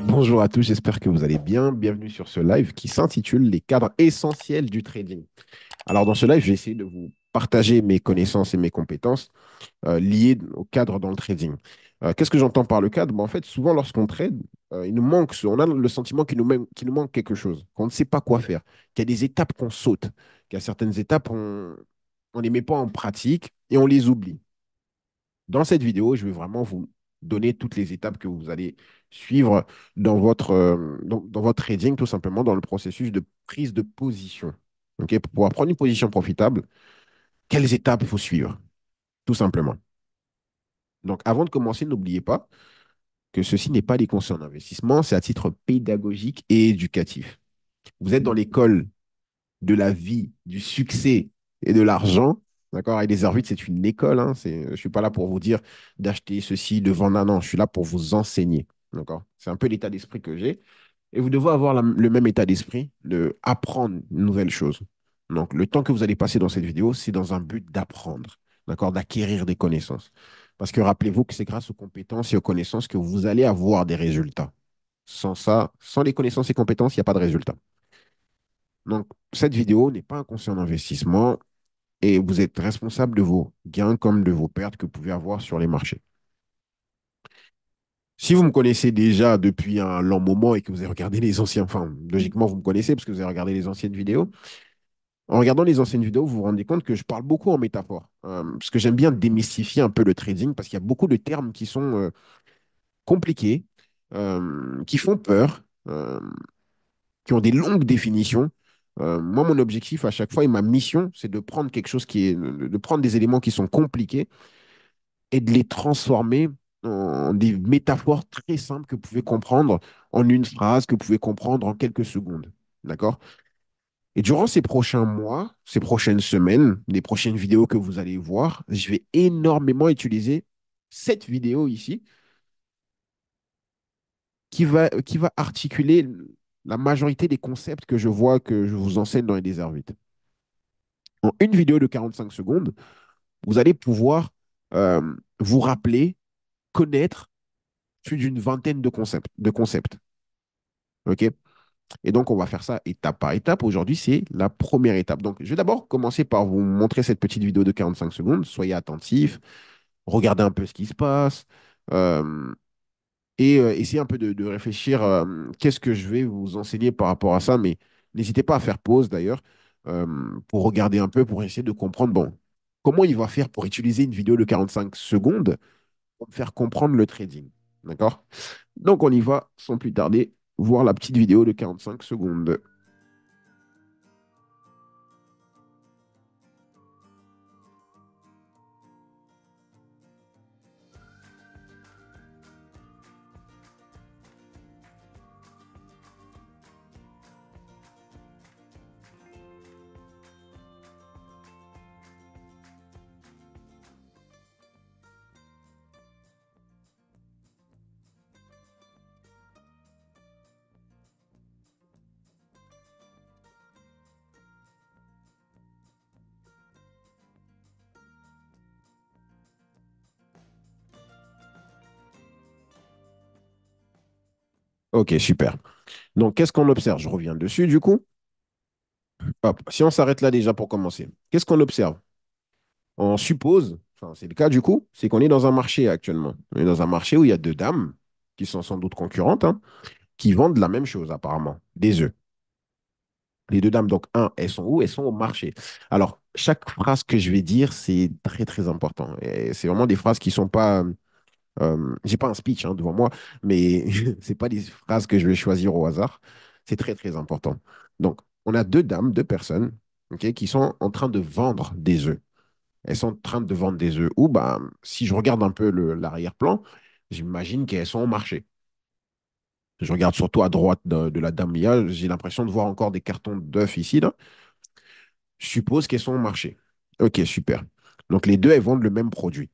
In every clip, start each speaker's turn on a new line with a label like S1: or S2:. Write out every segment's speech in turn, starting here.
S1: Bonjour à tous, j'espère que vous allez bien. Bienvenue sur ce live qui s'intitule Les cadres essentiels du trading. Alors dans ce live, je vais essayer de vous partager mes connaissances et mes compétences liées au cadre dans le trading. Qu'est-ce que j'entends par le cadre? En fait, souvent lorsqu'on trade, il nous manque, on a le sentiment qu'il nous manque quelque chose, qu'on ne sait pas quoi faire, qu'il y a des étapes qu'on saute, qu'il y a certaines étapes, on ne les met pas en pratique et on les oublie. Dans cette vidéo, je vais vraiment vous donner toutes les étapes que vous allez suivre dans votre trading, tout simplement dans le processus de prise de position. Ok. Pour pouvoir prendre une position profitable, quelles étapes il faut suivre, tout simplement. Donc, avant de commencer, n'oubliez pas que ceci n'est pas des conseils en investissement, c'est à titre pédagogique et éducatif. Vous êtes dans l'école de la vie, du succès et de l'argent. D'accord? Et les Arbitres, c'est une école. Hein, je ne suis pas là pour vous dire d'acheter ceci, de vendre. Non, je suis là pour vous enseigner. D'accord? C'est un peu l'état d'esprit que j'ai. Et vous devez avoir le même état d'esprit de apprendre une nouvelle chose. Donc, le temps que vous allez passer dans cette vidéo, c'est dans un but d'apprendre, d'accord? D'acquérir des connaissances. Parce que rappelez-vous que c'est grâce aux compétences et aux connaissances que vous allez avoir des résultats. Sans ça, sans les connaissances et compétences, il n'y a pas de résultat. Donc, cette vidéo n'est pas un conseil en investissement et vous êtes responsable de vos gains comme de vos pertes que vous pouvez avoir sur les marchés. Si vous me connaissez déjà depuis un long moment et que vous avez regardé les anciens, enfin, logiquement, vous me connaissez parce que vous avez regardé les anciennes vidéos. En regardant les anciennes vidéos, vous vous rendez compte que je parle beaucoup en métaphore. Parce que j'aime bien démystifier un peu le trading parce qu'il y a beaucoup de termes qui sont compliqués, qui font peur, qui ont des longues définitions. Moi, mon objectif à chaque fois et ma mission, c'est de prendre quelque chose de prendre des éléments qui sont compliqués et de les transformer en des métaphores très simples que vous pouvez comprendre en une phrase, que vous pouvez comprendre en quelques secondes. D'accord? Et durant ces prochains mois, ces prochaines semaines, les prochaines vidéos que vous allez voir, je vais énormément utiliser cette vidéo ici qui va articuler la majorité des concepts que je vois que je vous enseigne dans les déserts vides. En une vidéo de 45 secondes, vous allez pouvoir vous rappeler, connaître plus d'une vingtaine de concepts. OK? Et donc, on va faire ça étape par étape. Aujourd'hui, c'est la première étape. Donc, je vais d'abord commencer par vous montrer cette petite vidéo de 45 secondes. Soyez attentifs, regardez un peu ce qui se passe euh, et essayez un peu de réfléchir qu'est-ce que je vais vous enseigner par rapport à ça. Mais n'hésitez pas à faire pause d'ailleurs euh, pour regarder un peu, pour essayer de comprendre, bon, comment il va faire pour utiliser une vidéo de 45 secondes pour me faire comprendre le trading. D'accord? Donc, on y va sans plus tarder, voir la petite vidéo de 45 secondes. Ok, super. Donc, qu'est-ce qu'on observe? Je reviens dessus, du coup. Hop, si on s'arrête là déjà pour commencer, qu'est-ce qu'on observe? On suppose, enfin, c'est le cas du coup, c'est qu'on est dans un marché actuellement. On est dans un marché où il y a deux dames, qui sont sans doute concurrentes, hein, qui vendent la même chose apparemment, des œufs. Les deux dames, donc, elles sont où? Elles sont au marché. Alors, chaque phrase que je vais dire, c'est très, très important. Et c'est vraiment des phrases qui ne sont pas. J'ai pas un speech hein, devant moi, mais c'est pas des phrases que je vais choisir au hasard. C'est très, très important. Donc, on a deux dames, deux personnes, ok, qui sont en train de vendre des œufs. Elles sont en train de vendre des œufs. Ou, bah, si je regarde un peu l'arrière-plan, j'imagine qu'elles sont au marché. Je regarde surtout à droite de la dame. J'ai l'impression de voir encore des cartons d'œufs ici. Là. Je suppose qu'elles sont au marché. Ok, super. Donc, les deux, elles vendent le même produit.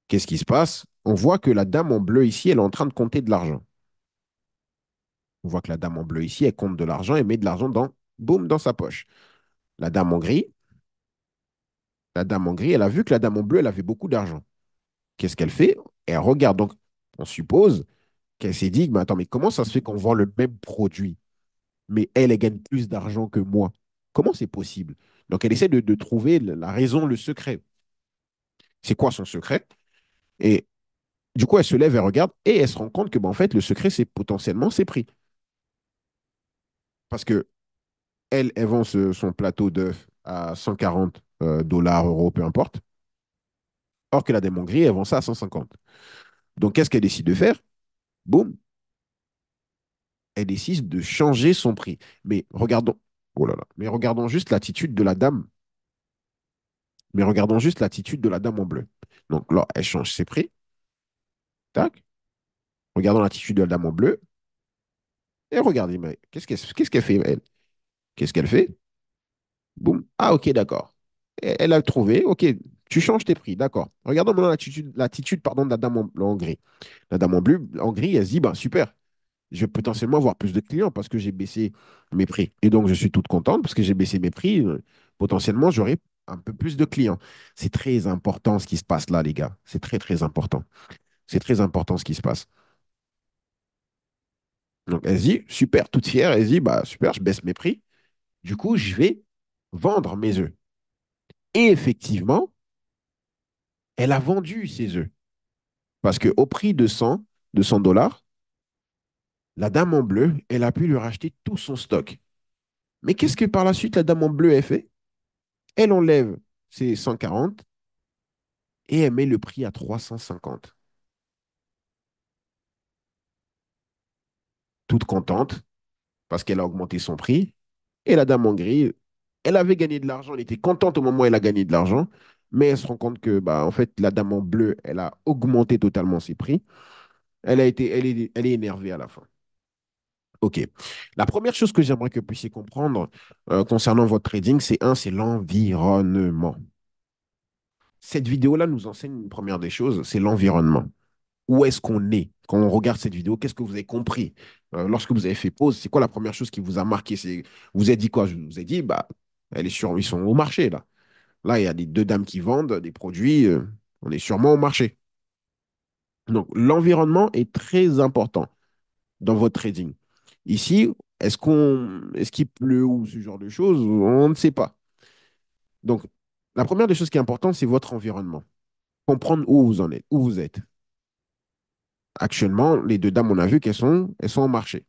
S1: Qu'est-ce qui se passe? On voit que la dame en bleu ici, elle est en train de compter de l'argent. On voit que la dame en bleu ici, elle compte de l'argent et met de l'argent boum, dans sa poche. La dame en gris, la dame en gris, elle a vu que la dame en bleu, elle avait beaucoup d'argent. Qu'est-ce qu'elle fait? Elle regarde. Donc, on suppose Qu'elle s'est dit, mais attends, mais comment ça se fait qu'on vend le même produit, mais elle, elle gagne plus d'argent que moi? Comment c'est possible? Donc, elle essaie de trouver la raison, le secret. C'est quoi son secret? Et du coup, elle se lève, elle regarde et elle se rend compte que, en fait, le secret, c'est potentiellement ses prix. Parce que elle vend son plateau d'œufs à 140 dollars, euros, peu importe. Or que la démongerie, elle vend ça à 150. Donc, qu'est-ce qu'elle décide de faire? Boum, elle décide de changer son prix. Mais regardons, oh là là, mais regardons juste l'attitude de la dame. Mais regardons juste l'attitude de la dame en bleu. Donc là, elle change ses prix. Tac. Regardons l'attitude de la dame en bleu. Et regardez, mais qu'est-ce qu'elle fait, elle? Qu'est-ce qu'elle fait? Boum. Ah, ok, d'accord. Elle a trouvé. Ok, tu changes tes prix. D'accord. Regardons maintenant l'attitude, pardon, de la dame en gris. La dame en bleu, en gris, elle se dit, bah, super. Je vais potentiellement avoir plus de clients parce que j'ai baissé mes prix. Et donc, je suis toute contente parce que j'ai baissé mes prix. Potentiellement, j'aurai un peu plus de clients. C'est très important ce qui se passe là, les gars. C'est très, très important. C'est très important ce qui se passe. Donc, elle se dit, super, toute fière, elle se dit, bah, super, je baisse mes prix. Du coup, je vais vendre mes œufs. Et effectivement, elle a vendu ses œufs. Parce qu'au prix de 100 dollars, la dame en bleu, elle a pu lui racheter tout son stock. Mais qu'est-ce que par la suite, la dame en bleu, elle fait? Elle enlève ses 140 et elle met le prix à 350. Toute contente parce qu'elle a augmenté son prix. Et la dame en gris, elle avait gagné de l'argent, elle était contente au moment où elle a gagné de l'argent, mais elle se rend compte que, bah, en fait, la dame en bleu, elle a augmenté totalement ses prix. Elle est énervée à la fin. OK. La première chose que j'aimerais que vous puissiez comprendre concernant votre trading, c'est l'environnement. Cette vidéo-là nous enseigne une première des choses, c'est l'environnement. Où est-ce qu'on est? Quand on regarde cette vidéo, qu'est-ce que vous avez compris? Lorsque vous avez fait pause, c'est quoi la première chose qui vous a marqué? Vous avez dit quoi? Je vous ai dit, bah, ils sont au marché, là. Là, il y a des deux dames qui vendent des produits. On est sûrement au marché. Donc, l'environnement est très important dans votre trading. Ici, est-ce qu'il pleut ou ce genre de choses? On ne sait pas. Donc, la première des choses qui est importante, c'est votre environnement. Comprendre où vous en êtes, où vous êtes. Actuellement, les deux dames, on a vu elles sont au marché.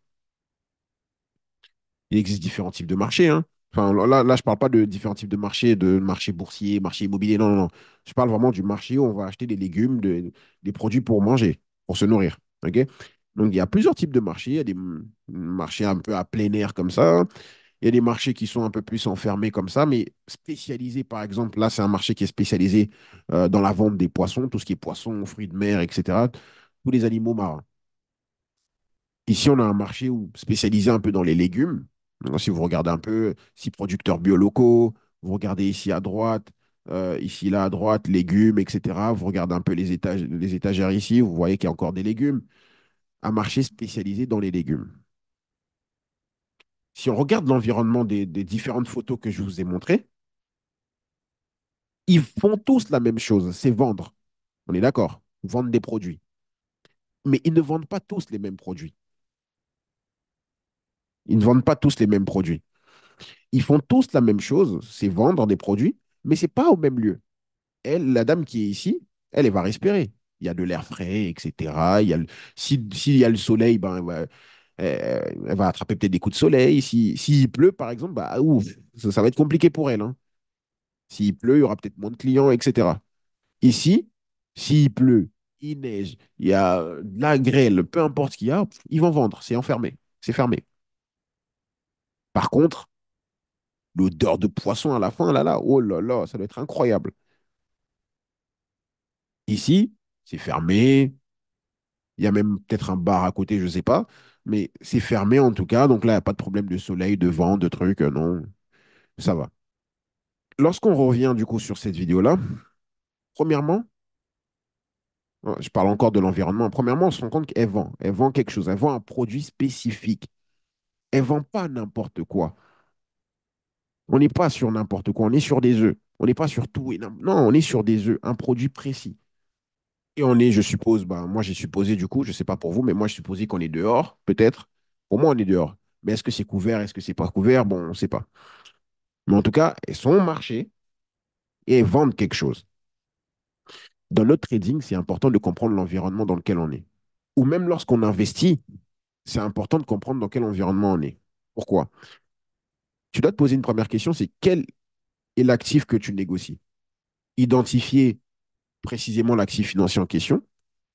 S1: Il existe différents types de marchés, hein. Enfin, là, je ne parle pas de différents types de marché boursier, marché immobilier. Non, non, non. Je parle vraiment du marché où on va acheter des légumes, des produits pour manger, pour se nourrir. OK? Donc, il y a plusieurs types de marchés. Il y a des marchés un peu à plein air comme ça. Il y a des marchés qui sont un peu plus enfermés comme ça, mais spécialisés, par exemple. Là, c'est un marché qui est spécialisé dans la vente des poissons, tout ce qui est poissons, fruits de mer, etc. Tous les animaux marins. Ici, on a un marché spécialisé un peu dans les légumes. Donc, si vous regardez un peu, si producteurs bio locaux, vous regardez ici à droite, ici là à droite, légumes, etc. Vous regardez un peu les étagères ici, vous voyez qu'il y a encore des légumes. Un marché spécialisé dans les légumes. Si on regarde l'environnement des différentes photos que je vous ai montrées, ils font tous la même chose, c'est vendre. On est d'accord? Vendre des produits. Mais ils ne vendent pas tous les mêmes produits. Ils ne vendent pas tous les mêmes produits. Ils font tous la même chose, c'est vendre des produits, mais c'est pas au même lieu. Elle, la dame qui est ici, elle va respirer. Il y a de l'air frais, etc. S'il y a le soleil, ben, elle va attraper peut-être des coups de soleil. S'il pleut, par exemple, bah, ouf, ça va être compliqué pour elle, hein. S'il pleut, il y aura peut-être moins de clients, etc. Ici, s'il pleut, il neige, il y a de la grêle, peu importe ce qu'il y a, ils vont vendre. C'est enfermé. C'est fermé. Par contre, l'odeur de poisson à la fin, là, là, oh là là, ça doit être incroyable. Ici, c'est fermé. Il y a même peut-être un bar à côté, je ne sais pas. Mais c'est fermé en tout cas. Donc là, il n'y a pas de problème de soleil, de vent, de trucs. Non, ça va. Lorsqu'on revient du coup sur cette vidéo-là, premièrement, je parle encore de l'environnement. Premièrement, on se rend compte qu'elle vend. Elle vend quelque chose. Elle vend un produit spécifique. Elle ne vend pas n'importe quoi. On n'est pas sur n'importe quoi. On est sur des œufs. On n'est pas sur tout et non, on est sur des œufs, un produit précis. Et on est, je suppose, ben, moi j'ai supposé du coup, je ne sais pas pour vous, mais moi je supposais qu'on est dehors, peut-être. Pour moi, on est dehors. Mais est-ce que c'est couvert, est-ce que c'est pas couvert? Bon, on ne sait pas. Mais en tout cas, elles sont au marché et elles vendent quelque chose. Dans notre trading, c'est important de comprendre l'environnement dans lequel on est. Ou même lorsqu'on investit, c'est important de comprendre dans quel environnement on est. Pourquoi? Tu dois te poser une première question, c'est quel est l'actif que tu négocies? Identifier précisément l'actif financier en question.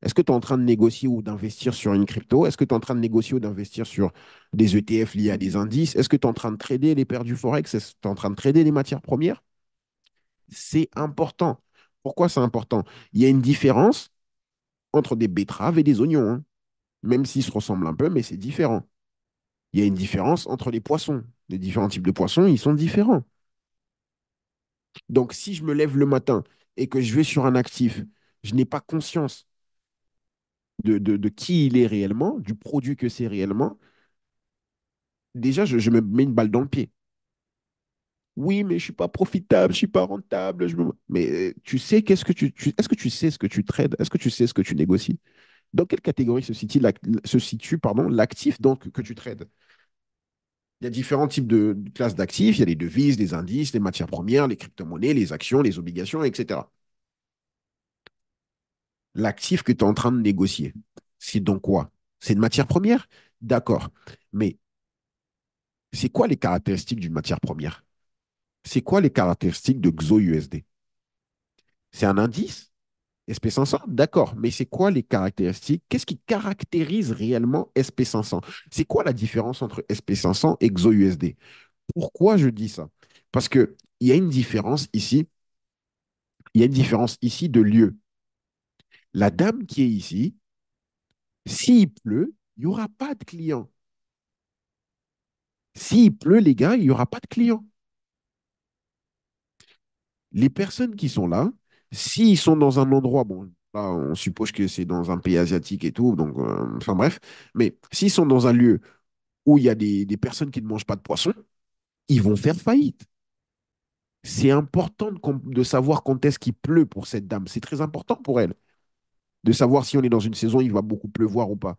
S1: Est-ce que tu es en train de négocier ou d'investir sur une crypto? Est-ce que tu es en train de négocier ou d'investir sur des ETF liés à des indices? Est-ce que tu es en train de trader les paires du Forex? Est-ce que tu es en train de trader les matières premières? C'est important. Pourquoi c'est important? Il y a une différence entre des betteraves et des oignons, hein. Même s'ils se ressemblent un peu, mais c'est différent. Il y a une différence entre les poissons. Les différents types de poissons, ils sont différents. Donc, si je me lève le matin et que je vais sur un actif, je n'ai pas conscience de qui il est réellement, du produit que c'est réellement, déjà, je me mets une balle dans le pied. Oui, mais je ne suis pas profitable, je ne suis pas rentable. Mais tu sais, est-ce que tu sais ce que tu trades? Est-ce que tu sais ce que tu négocies? Dans quelle catégorie se situe pardon, l'actif donc, que tu trades? Il y a différents types de classes d'actifs. Il y a les devises, les indices, les matières premières, les crypto-monnaies, les actions, les obligations, etc. L'actif que tu es en train de négocier, c'est donc quoi? C'est une matière première? D'accord. Mais c'est quoi les caractéristiques d'une matière première? C'est quoi les caractéristiques de XOUSD? C'est un indice? SP500? D'accord. Mais c'est quoi les caractéristiques? Qu'est-ce qui caractérise réellement SP500? C'est quoi la différence entre SP500 et XOUSD? Pourquoi je dis ça? Parce qu'il y a une différence ici. Il y a une différence ici de lieu. La dame qui est ici, s'il pleut, il n'y aura pas de clients. S'il pleut, les gars, il n'y aura pas de clients. Les personnes qui sont là, s'ils sont dans un endroit, bon, là, on suppose que c'est dans un pays asiatique et tout, donc, enfin bref, mais s'ils sont dans un lieu où il y a des personnes qui ne mangent pas de poisson, ils vont faire faillite. C'est important de savoir quand est-ce qu'il pleut pour cette dame. C'est très important pour elle de savoir si on est dans une saison où il va beaucoup pleuvoir ou pas.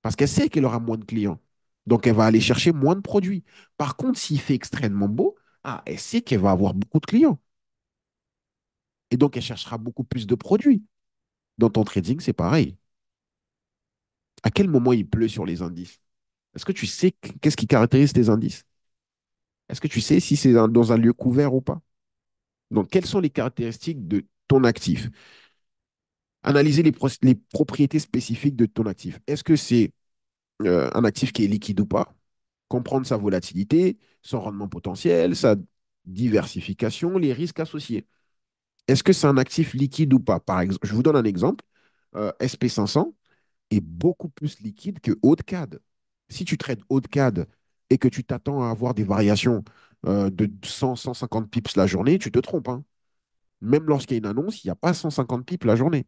S1: Parce qu'elle sait qu'elle aura moins de clients. Donc, elle va aller chercher moins de produits. Par contre, s'il fait extrêmement beau, ah, elle sait qu'elle va avoir beaucoup de clients. Et donc, elle cherchera beaucoup plus de produits. Dans ton trading, c'est pareil. À quel moment il pleut sur les indices? Est-ce que tu sais qu'est-ce qui caractérise tes indices? Est-ce que tu sais si c'est dans un lieu couvert ou pas? Donc, quelles sont les caractéristiques de ton actif? Analyser les propriétés spécifiques de ton actif. Est-ce que c'est un actif qui est liquide ou pas? Comprendre sa volatilité, son rendement potentiel, sa diversification, les risques associés. Est-ce que c'est un actif liquide ou pas? Par exemple, je vous donne un exemple. SP500 est beaucoup plus liquide que haut de CAD. Si tu trades haut de CAD et que tu t'attends à avoir des variations de 100, 150 pips la journée, tu te trompes, hein. Même lorsqu'il y a une annonce, il n'y a pas 150 pips la journée.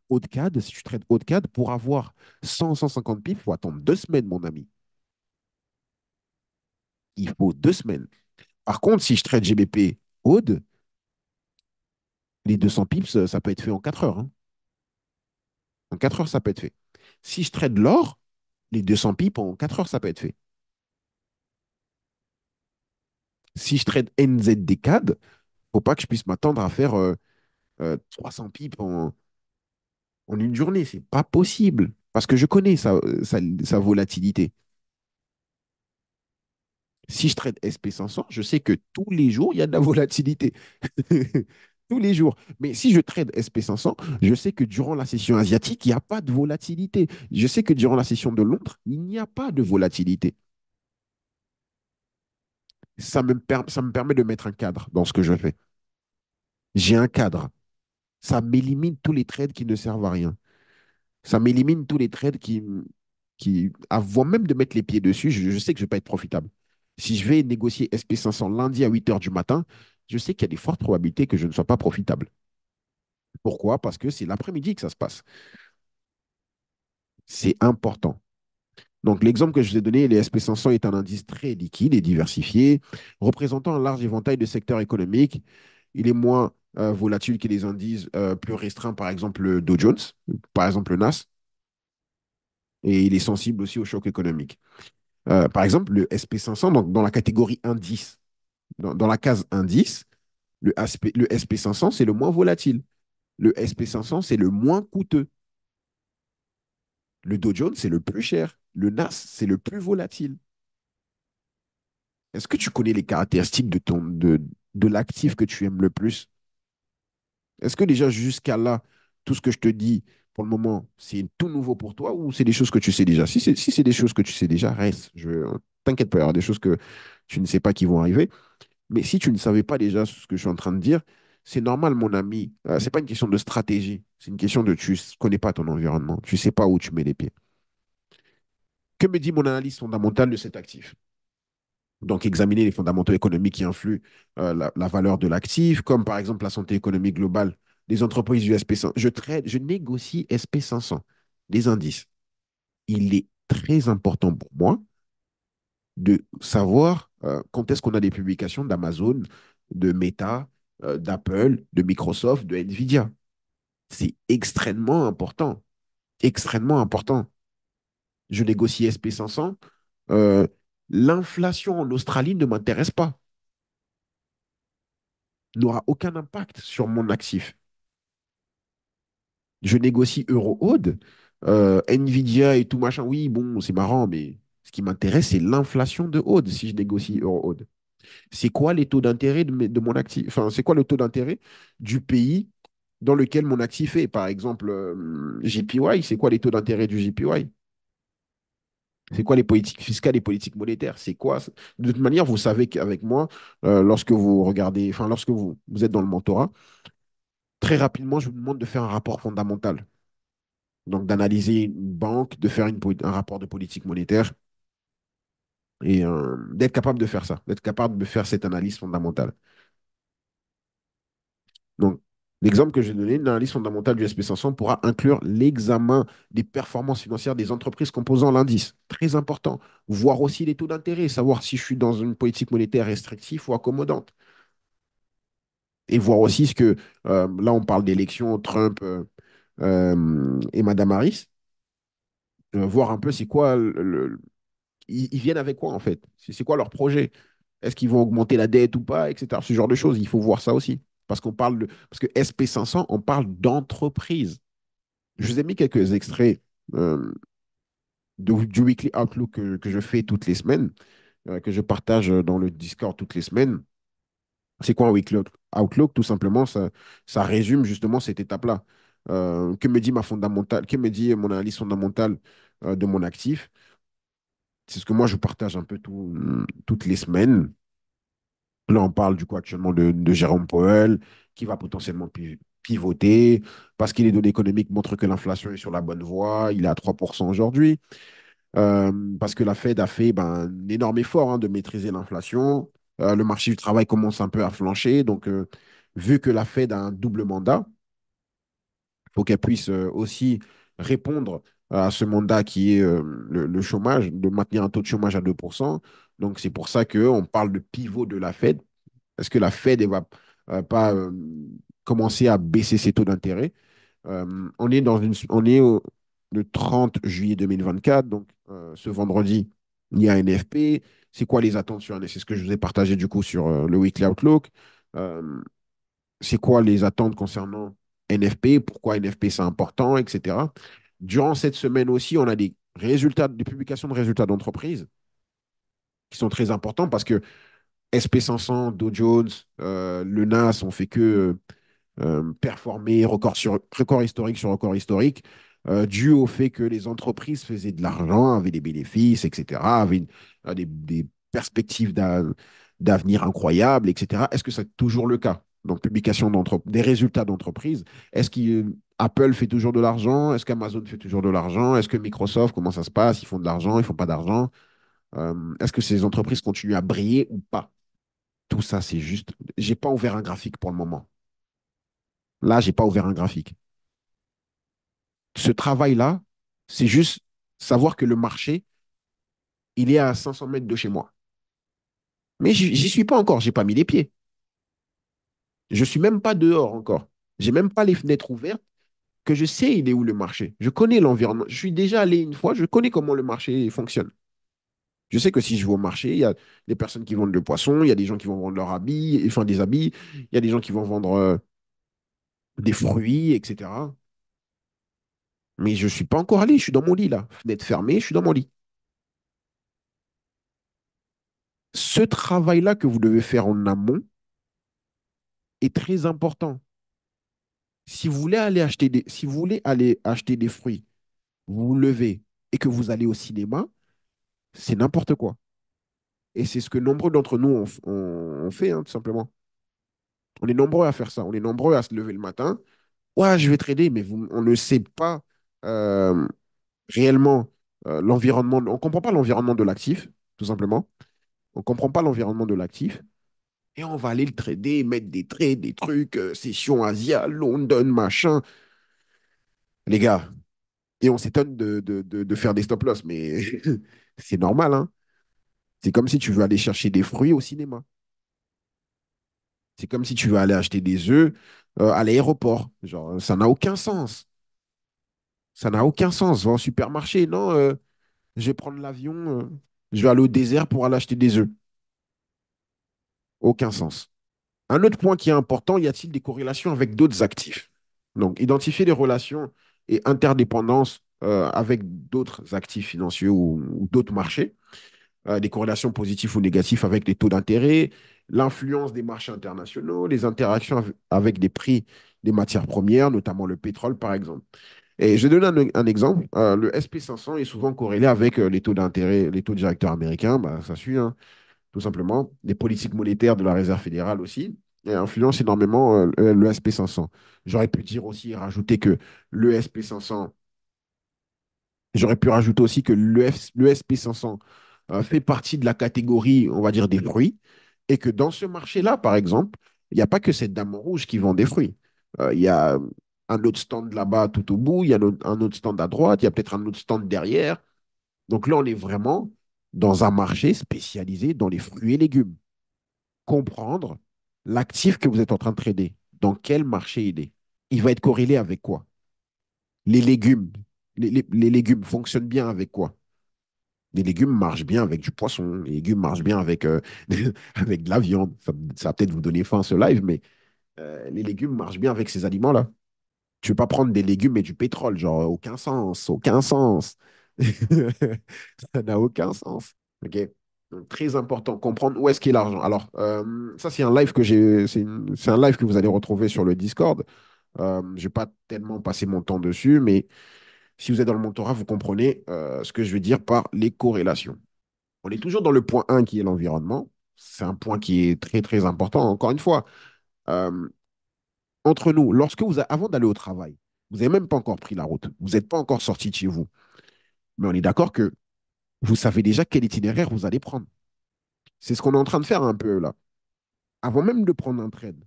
S1: Haut de CAD, si tu trades haut de CAD, pour avoir 100, 150 pips, il faut attendre 2 semaines, mon ami. Il faut 2 semaines. Par contre, si je trade GBP Aude, les 200 pips, ça peut être fait en 4 heures, hein. En 4 heures, ça peut être fait. Si je trade l'or, les 200 pips, en 4 heures, ça peut être fait. Si je trade NZD-CAD, il ne faut pas que je puisse m'attendre à faire 300 pips en une journée. C'est pas possible. Parce que je connais sa volatilité. Si je trade SP500, je sais que tous les jours, il y a de la volatilité. Tous les jours. Mais si je trade SP500, je sais que durant la session asiatique, il n'y a pas de volatilité. Je sais que durant la session de Londres, il n'y a pas de volatilité. Ça me permet de mettre un cadre dans ce que je fais. J'ai un cadre. Ça m'élimine tous les trades qui ne servent à rien. Ça m'élimine tous les trades avant même de mettre les pieds dessus, je sais que je ne vais pas être profitable. Si je vais négocier SP500 lundi à 8 heures du matin, je sais qu'il y a des fortes probabilités que je ne sois pas profitable. Pourquoi? Parce que c'est l'après-midi que ça se passe. C'est important. Donc, l'exemple que je vous ai donné, les SP500 est un indice très liquide et diversifié, représentant un large éventail de secteurs économiques. Il est moins volatiles que les indices plus restreints, par exemple le Dow Jones, par exemple le Nas, et il est sensible aussi au choc économique. Par exemple, le SP500, donc dans la catégorie indice, dans la case indice, le SP500, c'est le moins volatile. Le SP500, c'est le moins coûteux. Le Dow Jones, c'est le plus cher. Le Nas, c'est le plus volatile. Est-ce que tu connais les caractéristiques de l'actif que tu aimes le plus? Est-ce que déjà jusqu'à là, tout ce que je te dis pour le moment, c'est tout nouveau pour toi ou c'est des choses que tu sais déjà? Si c'est des choses que tu sais déjà, reste. T'inquiète pas, il y aura des choses que tu ne sais pas qui vont arriver. Mais si tu ne savais pas déjà ce que je suis en train de dire, c'est normal, mon ami. C'est pas une question de stratégie. C'est une question de tu ne connais pas ton environnement. Tu ne sais pas où tu mets les pieds. Que me dit mon analyse fondamentale de cet actif? Donc, examiner les fondamentaux économiques qui influent la valeur de l'actif, comme par exemple la santé économique globale des entreprises du SP500. Je négocie SP500, des indices. Il est très important pour moi de savoir quand est-ce qu'on a des publications d'Amazon, de Meta, d'Apple, de Microsoft, de Nvidia. C'est extrêmement important. Extrêmement important. Je négocie SP500. euh, L'inflation en Australie ne m'intéresse pas, n'aura aucun impact sur mon actif. Je négocie Eurohold, Nvidia et tout machin. Oui, bon, c'est marrant, mais ce qui m'intéresse, c'est l'inflation de Aude si je négocie Eurohold. C'est quoi les taux d'intérêt de mon actif? Enfin, c'est quoi le taux d'intérêt du pays dans lequel mon actif est? Par exemple, JPY, c'est quoi les taux d'intérêt du JPY? C'est quoi les politiques fiscales et politiques monétaires? C'est quoi? De toute manière, vous savez qu'avec moi, lorsque vous regardez, enfin, lorsque vous êtes dans le mentorat, très rapidement, je vous demande de faire un rapport fondamental. Donc, d'analyser une banque, de faire un rapport de politique monétaire et d'être capable de faire ça, d'être capable de faire cette analyse fondamentale. Donc, l'exemple que j'ai donné, une analyse fondamentale du SP500 pourra inclure l'examen des performances financières des entreprises composant l'indice. Très important. Voir aussi les taux d'intérêt, savoir si je suis dans une politique monétaire restrictive ou accommodante. Et voir aussi ce que, là, on parle d'élections Trump et Madame Harris. Voir un peu c'est quoi ils viennent avec quoi en fait? C'est quoi leur projet? Est-ce qu'ils vont augmenter la dette ou pas, etc. Ce genre de choses, il faut voir ça aussi. Parce que SP500, on parle d'entreprise. Je vous ai mis quelques extraits euh, du Weekly Outlook que je fais toutes les semaines, que je partage dans le Discord toutes les semaines. C'est quoi un Weekly Outlook? Tout simplement, ça résume justement cette étape-là. Que me dit mon analyse fondamentale de mon actif? C'est ce que moi je partage un peu toutes les semaines. Là, on parle du coup actuellement de Jérôme Powell, qui va potentiellement pivoter, parce que les données économiques montrent que l'inflation est sur la bonne voie. Il est à 3% aujourd'hui. Euh, Parce que la Fed a fait un énorme effort de maîtriser l'inflation. Le marché du travail commence un peu à flancher. Donc, vu que la Fed a un double mandat, il faut qu'elle puisse aussi répondre à ce mandat qui est le chômage, de maintenir un taux de chômage à 2%. Donc, c'est pour ça qu'on parle de pivot de la Fed. Est-ce que la Fed ne va pas commencer à baisser ses taux d'intérêt? On est le 30 juillet 2024, donc ce vendredi, il y a NFP. C'est quoi les attentes sur NFP? C'est ce que je vous ai partagé du coup sur le Weekly Outlook. Euh, c'est quoi les attentes concernant NFP? Pourquoi NFP c'est important, etc. Durant cette semaine aussi, on a des publications de résultats d'entreprise qui sont très importants parce que SP500, Dow Jones, le Nas ont fait que performer, record historique sur record historique, dû au fait que les entreprises faisaient de l'argent, avaient des bénéfices, etc., avaient des perspectives d'avenir incroyables, etc. Est-ce que c'est toujours le cas? Donc, des résultats d'entreprise. Est-ce qu'Apple fait toujours de l'argent? Est-ce qu'Amazon fait toujours de l'argent? Est-ce que Microsoft, comment ça se passe? Ils font de l'argent, ils ne font pas d'argent? Est-ce que ces entreprises continuent à briller ou pas? Tout ça, c'est juste. J'ai pas ouvert un graphique pour le moment. Là, j'ai pas ouvert un graphique. Ce travail-là, c'est juste savoir que le marché, il est à 500 mètres de chez moi. Mais j'y suis pas encore, j'ai pas mis les pieds. Je suis même pas dehors encore. J'ai même pas les fenêtres ouvertes que je sais il est où le marché. Je connais l'environnement. Je suis déjà allé une fois, je connais comment le marché fonctionne. Je sais que si je vais au marché, il y a des personnes qui vendent le poisson, il y a des gens qui vont vendre leurs habits, enfin des habits, il y a des gens qui vont vendre des fruits, etc. Mais je ne suis pas encore allé, je suis dans mon lit là. Fenêtre fermée, je suis dans mon lit. Ce travail-là que vous devez faire en amont est très important. Si vous voulez aller acheter des fruits, vous vous levez et que vous allez au cinéma, c'est n'importe quoi. Et c'est ce que nombreux d'entre nous ont fait, hein, tout simplement. On est nombreux à faire ça. On est nombreux à se lever le matin. Ouais, je vais trader, mais on ne sait pas euh, réellement l'environnement. On ne comprend pas l'environnement de l'actif, tout simplement. On ne comprend pas l'environnement de l'actif. Et on va aller le trader, mettre des trades, des trucs, session Asia, London, machin. Les gars, et on s'étonne de faire des stop-loss, mais c'est normal, hein. C'est comme si tu veux aller chercher des fruits au cinéma. C'est comme si tu veux aller acheter des œufs à l'aéroport. Genre, ça n'a aucun sens. Ça n'a aucun sens. Va au supermarché, non, je vais prendre l'avion, je vais aller au désert pour aller acheter des œufs. Aucun sens. Un autre point qui est important, y a-t-il des corrélations avec d'autres actifs? Donc, identifier les relations et interdépendances avec d'autres actifs financiers ou d'autres marchés, des corrélations positives ou négatives avec les taux d'intérêt, l'influence des marchés internationaux, les interactions avec des prix des matières premières, notamment le pétrole, par exemple. Et je donne un exemple. Le SP 500 est souvent corrélé avec les taux d'intérêt, les taux directeurs américains. Bah, ça suit, hein, tout simplement. Les politiques monétaires de la Réserve fédérale aussi et influencent énormément le SP 500. J'aurais pu dire aussi, rajouter que le SP 500, j'aurais pu rajouter aussi que le SP 500 fait partie de la catégorie, on va dire, des fruits, et que dans ce marché-là, par exemple, il n'y a pas que cette dame en rouge qui vend des fruits. Il y a un autre stand là-bas tout au bout, il y a un autre stand à droite, il y a peut-être un autre stand derrière. Donc là, on est vraiment dans un marché spécialisé dans les fruits et légumes. Comprendre l'actif que vous êtes en train de trader, dans quel marché il est. Il va être corrélé avec quoi? Les légumes. Les légumes fonctionnent bien avec quoi? Les légumes marchent bien avec du poisson. Les légumes marchent bien avec, avec de la viande. Ça va peut-être vous donner faim ce live, mais les légumes marchent bien avec ces aliments-là. Tu ne veux pas prendre des légumes et du pétrole, genre aucun sens, aucun sens. Ça n'a aucun sens. OK? Donc, très important, comprendre où est-ce qu'est l'argent. Alors, ça, c'est un live que c'est un live que vous allez retrouver sur le Discord. Je ne vais pas tellement passer mon temps dessus, mais si vous êtes dans le mentorat, vous comprenez ce que je veux dire par les corrélations. On est toujours dans le point 1 qui est l'environnement. C'est un point qui est très, très important. Encore une fois, euh, entre nous, avant d'aller au travail, vous n'avez même pas encore pris la route. Vous n'êtes pas encore sorti de chez vous. Mais on est d'accord que vous savez déjà quel itinéraire vous allez prendre. C'est ce qu'on est en train de faire un peu là. Avant même de prendre un trade,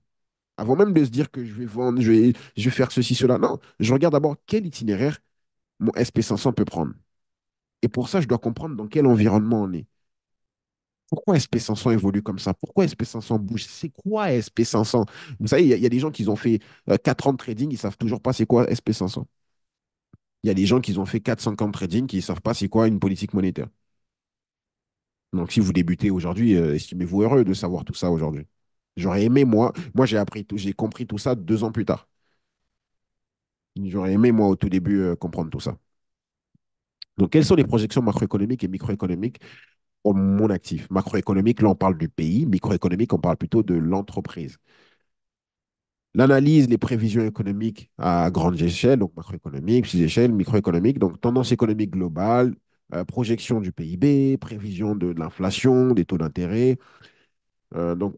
S1: avant même de se dire que je vais vendre, je vais faire ceci, cela. Non, je regarde d'abord quel itinéraire mon SP 500 peut prendre. Et pour ça, je dois comprendre dans quel environnement on est. Pourquoi SP 500 évolue comme ça? Pourquoi SP 500 bouge? C'est quoi SP 500? Vous savez, il y a des gens qui ont fait 4 ans de trading, ils ne savent toujours pas c'est quoi SP 500. Il y a des gens qui ont fait 4-5 ans de trading qui ne savent pas c'est quoi une politique monétaire. Donc, si vous débutez aujourd'hui, estimez-vous heureux de savoir tout ça aujourd'hui. J'aurais aimé, moi j'ai appris tout, j'ai compris tout ça 2 ans plus tard. J'aurais aimé, moi, au tout début, comprendre tout ça. Donc, quelles sont les projections macroéconomiques et microéconomiques pour mon actif? Macroéconomique, là, on parle du pays. Microéconomique, on parle plutôt de l'entreprise. L'analyse, les prévisions économiques à grande échelle, donc macroéconomique, petite échelle, microéconomique, donc tendance économique globale, projection du PIB, prévision de l'inflation, des taux d'intérêt. Donc,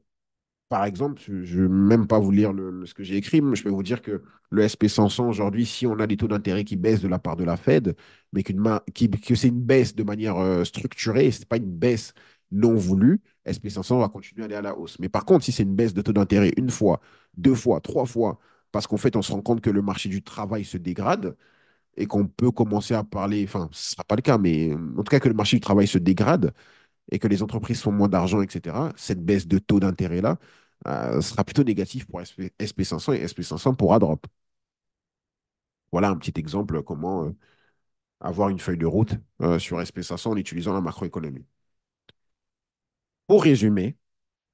S1: par exemple, je ne vais même pas vous lire ce que j'ai écrit, mais je peux vous dire que le SP 500 aujourd'hui, si on a des taux d'intérêt qui baissent de la part de la Fed, mais que c'est une baisse de manière structurée, ce n'est pas une baisse non voulue, SP 500 va continuer à aller à la hausse. Mais par contre, si c'est une baisse de taux d'intérêt une fois, deux fois, trois fois, parce qu'en fait, on se rend compte que le marché du travail se dégrade et qu'on peut commencer à parler, enfin, ce ne sera pas le cas, mais en tout cas que le marché du travail se dégrade, et que les entreprises font moins d'argent, etc., cette baisse de taux d'intérêt-là sera plutôt négatif pour SP500 et SP500 pourra drop. Voilà un petit exemple comment avoir une feuille de route sur SP500 en utilisant la macroéconomie. Pour résumer,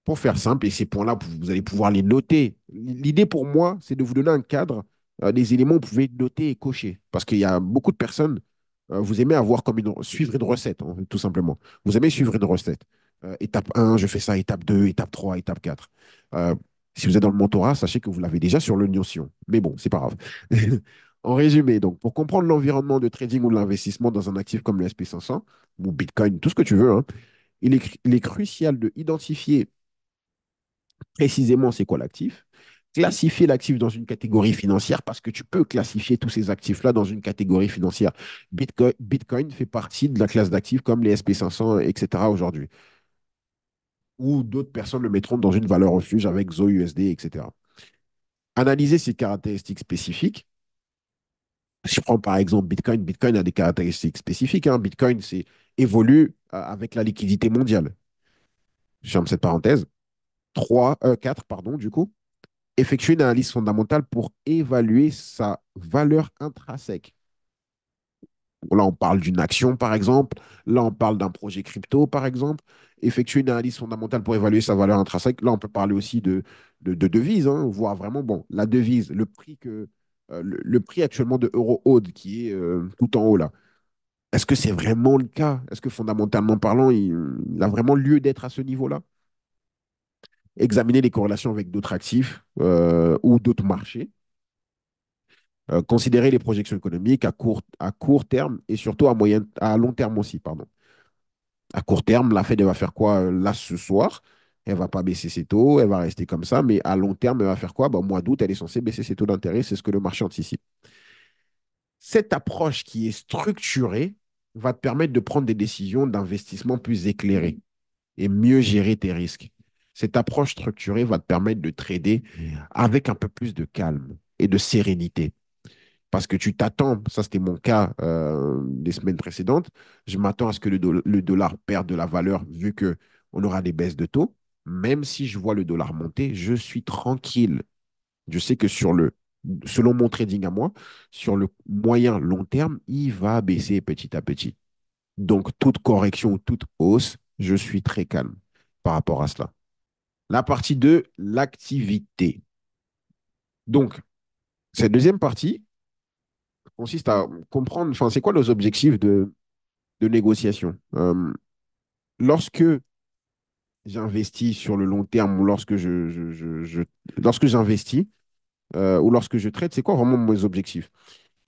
S1: pour faire simple, et ces points-là, vous allez pouvoir les noter. L'idée pour moi, c'est de vous donner un cadre, des éléments que vous pouvez noter et cocher. Parce qu'il y a beaucoup de personnes, vous aimez avoir comme suivre une recette, hein, tout simplement. Vous aimez suivre une recette. Étape 1, je fais ça, étape 2, étape 3, étape 4. Euh, si vous êtes dans le mentorat, sachez que vous l'avez déjà sur le Notion. Mais bon, c'est pas grave. En résumé, donc, pour comprendre l'environnement de trading ou de l'investissement dans un actif comme le SP500 ou Bitcoin, tout ce que tu veux, hein, il est crucial de identifier précisément c'est quoi l'actif, classifier l'actif dans une catégorie financière parce que tu peux classifier tous ces actifs-là dans une catégorie financière. Bitcoin fait partie de la classe d'actifs comme les SP500, etc. aujourd'hui. Ou d'autres personnes le mettront dans une valeur refuge avec ZOUSD, etc. Analyser ses caractéristiques spécifiques. Si je prends par exemple Bitcoin, Bitcoin a des caractéristiques spécifiques, hein. Bitcoin évolue avec la liquidité mondiale. Je ferme cette parenthèse. 4, pardon, du coup. Effectuer une analyse fondamentale pour évaluer sa valeur intrinsèque. Là, on parle d'une action, par exemple. Là, on parle d'un projet crypto, par exemple. Effectuer une analyse fondamentale pour évaluer sa valeur intrinsèque. Là, on peut parler aussi de devise, hein, voir vraiment, bon, la devise, le prix actuellement de EuroHold, qui est tout en haut là. Est-ce que c'est vraiment le cas? Est-ce que fondamentalement parlant, il a vraiment lieu d'être à ce niveau-là? Examiner les corrélations avec d'autres actifs ou d'autres marchés. Considérer les projections économiques à court terme et surtout à long terme aussi, pardon. À court terme, la Fed elle va faire quoi là ce soir? Elle ne va pas baisser ses taux, elle va rester comme ça, mais à long terme, elle va faire quoi? Bah, au mois d'août, elle est censée baisser ses taux d'intérêt, c'est ce que le marché anticipe. Cette approche qui est structurée va te permettre de prendre des décisions d'investissement plus éclairées et mieux gérer tes risques. Cette approche structurée va te permettre de trader avec un peu plus de calme et de sérénité. Parce que tu t'attends, ça c'était mon cas des semaines précédentes, je m'attends à ce que le dollar perde de la valeur vu qu'on aura des baisses de taux. Même si je vois le dollar monter, je suis tranquille. Je sais que selon mon trading à moi, sur le moyen long terme, il va baisser petit à petit. Donc toute correction ou toute hausse, je suis très calme par rapport à cela. La partie 2, l'activité. Donc, cette deuxième partie consiste à comprendre, enfin, c'est quoi nos objectifs de négociation. Lorsque j'investis sur le long terme ou lorsque j'investis ou lorsque je trade, c'est quoi vraiment mes objectifs?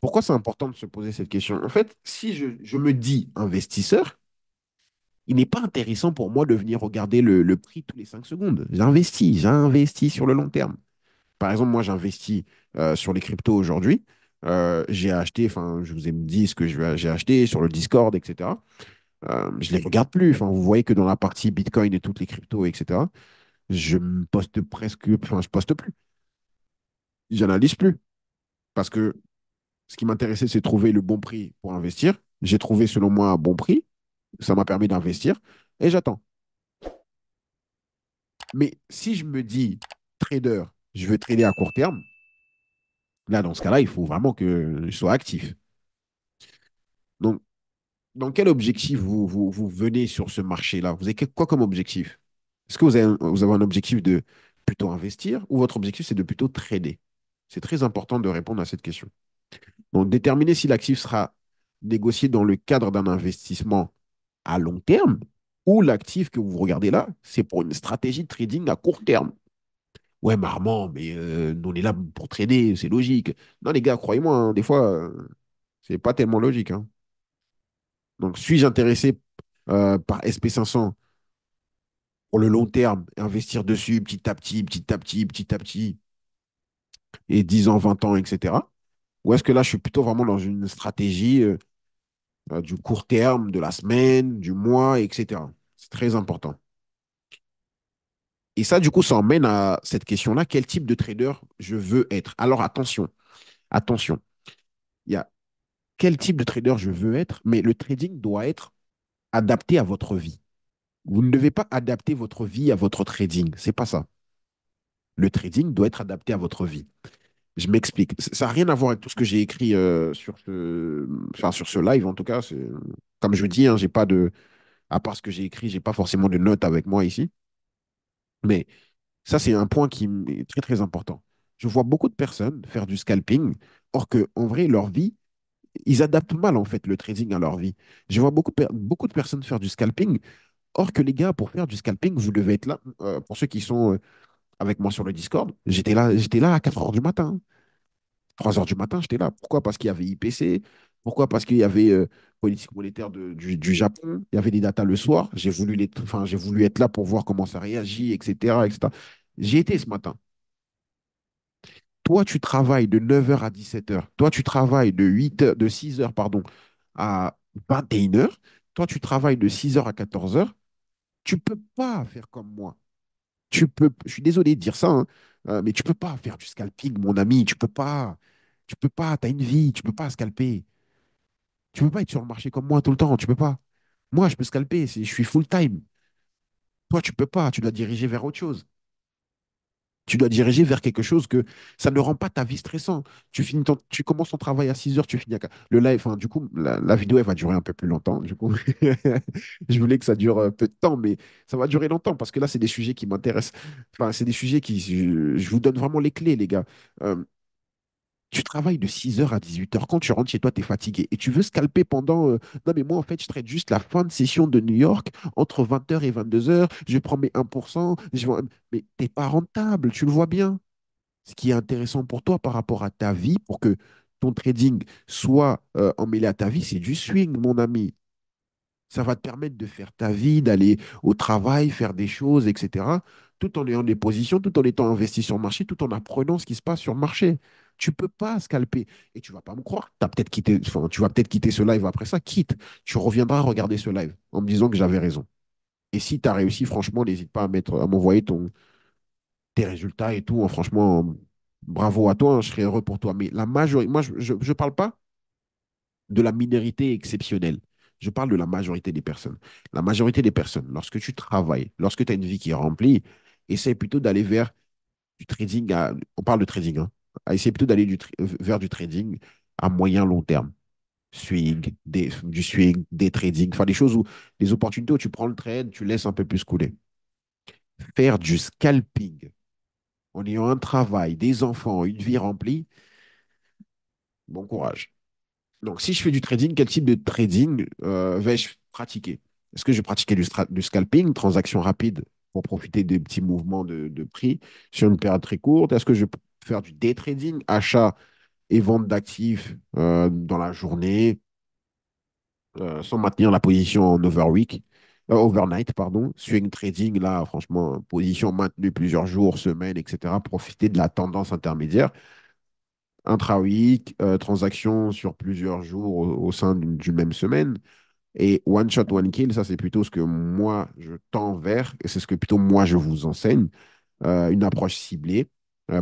S1: Pourquoi c'est important de se poser cette question? En fait, si je me dis investisseur, il n'est pas intéressant pour moi de venir regarder le prix tous les 5 secondes. J'investis sur le long terme. Par exemple, moi, j'investis sur les cryptos aujourd'hui. J'ai acheté, enfin, je vous ai dit ce que j'ai acheté sur le Discord, etc. Je ne les regarde plus. Enfin, vous voyez que dans la partie Bitcoin et toutes les cryptos, etc., je me poste presque, enfin, je poste plus. J'analyse plus. Parce que ce qui m'intéressait, c'est trouver le bon prix pour investir. J'ai trouvé, selon moi, un bon prix. Ça m'a permis d'investir et j'attends. Mais si je me dis trader, je veux trader à court terme, là, dans ce cas-là, il faut vraiment que je sois actif. Donc, dans quel objectif vous venez sur ce marché-là? Vous avez quoi comme objectif? Est-ce que vous avez un objectif de plutôt investir ou votre objectif, c'est de plutôt trader? C'est très important de répondre à cette question. Donc, déterminer si l'actif sera négocié dans le cadre d'un investissement à long terme ou l'actif que vous regardez là, c'est pour une stratégie de trading à court terme. Ouais, Marmont, mais nous, on est là pour trader, c'est logique. Non, les gars, croyez-moi, hein, des fois, c'est pas tellement logique, hein. Donc, suis-je intéressé par SP500 pour le long terme, investir dessus petit à petit, petit à petit, petit à petit, et 10 ans, 20 ans, etc. Ou est-ce que là, je suis plutôt vraiment dans une stratégie du court terme, de la semaine, du mois, etc. C'est très important. Et ça, du coup, ça emmène à cette question-là, quel type de trader je veux être? Alors, attention, il y a quel type de trader je veux être, mais le trading doit être adapté à votre vie. Vous ne devez pas adapter votre vie à votre trading. C'est pas ça. Le trading doit être adapté à votre vie. Je m'explique. Ça n'a rien à voir avec tout ce que j'ai écrit enfin, sur ce live, en tout cas. Comme je vous dis, hein, j'ai pas de, à part ce que j'ai écrit, j'ai pas forcément de notes avec moi ici. Mais ça, c'est un point qui est très, très important. Je vois beaucoup de personnes faire du scalping, or que, en vrai, leur vie, ils adaptent mal, en fait, le trading à leur vie. Je vois beaucoup de personnes faire du scalping, or que les gars, pour faire du scalping, vous devez être là. Pour ceux qui sont avec moi sur le Discord, j'étais là à 4 heures du matin. 3 heures du matin, j'étais là. Pourquoi? Parce qu'il y avait IPC. Pourquoi? Parce qu'il y avait politique monétaire du Japon. Il y avait des datas le soir. Enfin, j'ai voulu être là pour voir comment ça réagit, etc., etc. J'y étais ce matin. Toi, tu travailles de 9 heures à 17 heures. Toi, tu travailles de 8 heures, de 6 heures, pardon, à 21 heures. Toi, tu travailles de 6 heures à 14 heures. Tu peux pas faire comme moi. Je suis désolé de dire ça, hein, mais tu peux pas faire du scalping, mon ami. Tu peux pas. Tu peux pas. Tu as une vie. Tu peux pas scalper. Tu peux pas être sur le marché comme moi tout le temps. Tu peux pas. Moi, je peux scalper. Je suis full time. Toi, tu peux pas. Tu dois diriger vers autre chose. Tu dois diriger vers quelque chose que ça ne rend pas ta vie stressante. Tu commences ton travail à 6 heures, tu finis le live. Enfin, du coup, la vidéo, elle va durer un peu plus longtemps. Du coup, je voulais que ça dure peu de temps, mais ça va durer longtemps parce que là, c'est des sujets qui m'intéressent. Enfin, c'est des sujets je vous donne vraiment les clés, les gars. Tu travailles de 6 heures à 18 heures. Quand tu rentres chez toi, tu es fatigué et tu veux scalper pendant. Non, mais moi, en fait, je traite juste la fin de session de New York entre 20 heures et 22 heures. Je prends mes 1%. Mais t'es pas rentable, tu le vois bien. Ce qui est intéressant pour toi par rapport à ta vie, pour que ton trading soit emmêlé à ta vie, c'est du swing, mon ami. Ça va te permettre de faire ta vie, d'aller au travail, faire des choses, etc., tout en ayant des positions, tout en étant investi sur le marché, tout en apprenant ce qui se passe sur le marché. Tu peux pas scalper. Et tu vas pas me croire. Enfin, tu vas peut-être quitter ce live après ça. Quitte. Tu reviendras regarder ce live en me disant que j'avais raison. Et si tu as réussi, franchement, n'hésite pas à m'envoyer tes résultats et tout. Hein. Franchement, bravo à toi. Hein, je serais heureux pour toi. Mais la majorité, moi, je ne parle pas de la minorité exceptionnelle. Je parle de la majorité des personnes. La majorité des personnes, lorsque tu travailles, lorsque tu as une vie qui est remplie, essaie plutôt d'aller vers du trading on parle de trading, hein, essaie plutôt d'aller vers du trading à moyen long terme. Du swing, des trading, enfin des choses où, des opportunités où tu prends le trade, tu laisses un peu plus couler. Faire du scalping en ayant un travail, des enfants, une vie remplie, bon courage. Donc, si je fais du trading, quel type de trading vais-je pratiquer? Est-ce que je vais pratiquer du scalping, transaction rapide pour profiter des petits mouvements de prix sur une période très courte? Est-ce que je vais faire du day trading, achat et vente d'actifs dans la journée sans maintenir la position en overnight, pardon. Swing trading, là, franchement, position maintenue plusieurs jours, semaines, etc. Profiter de la tendance intermédiaire. Intra-week, transaction sur plusieurs jours au sein d'une même semaine. Et one shot, one kill, ça c'est plutôt ce que moi je tends vers, et c'est ce que plutôt moi je vous enseigne, une approche ciblée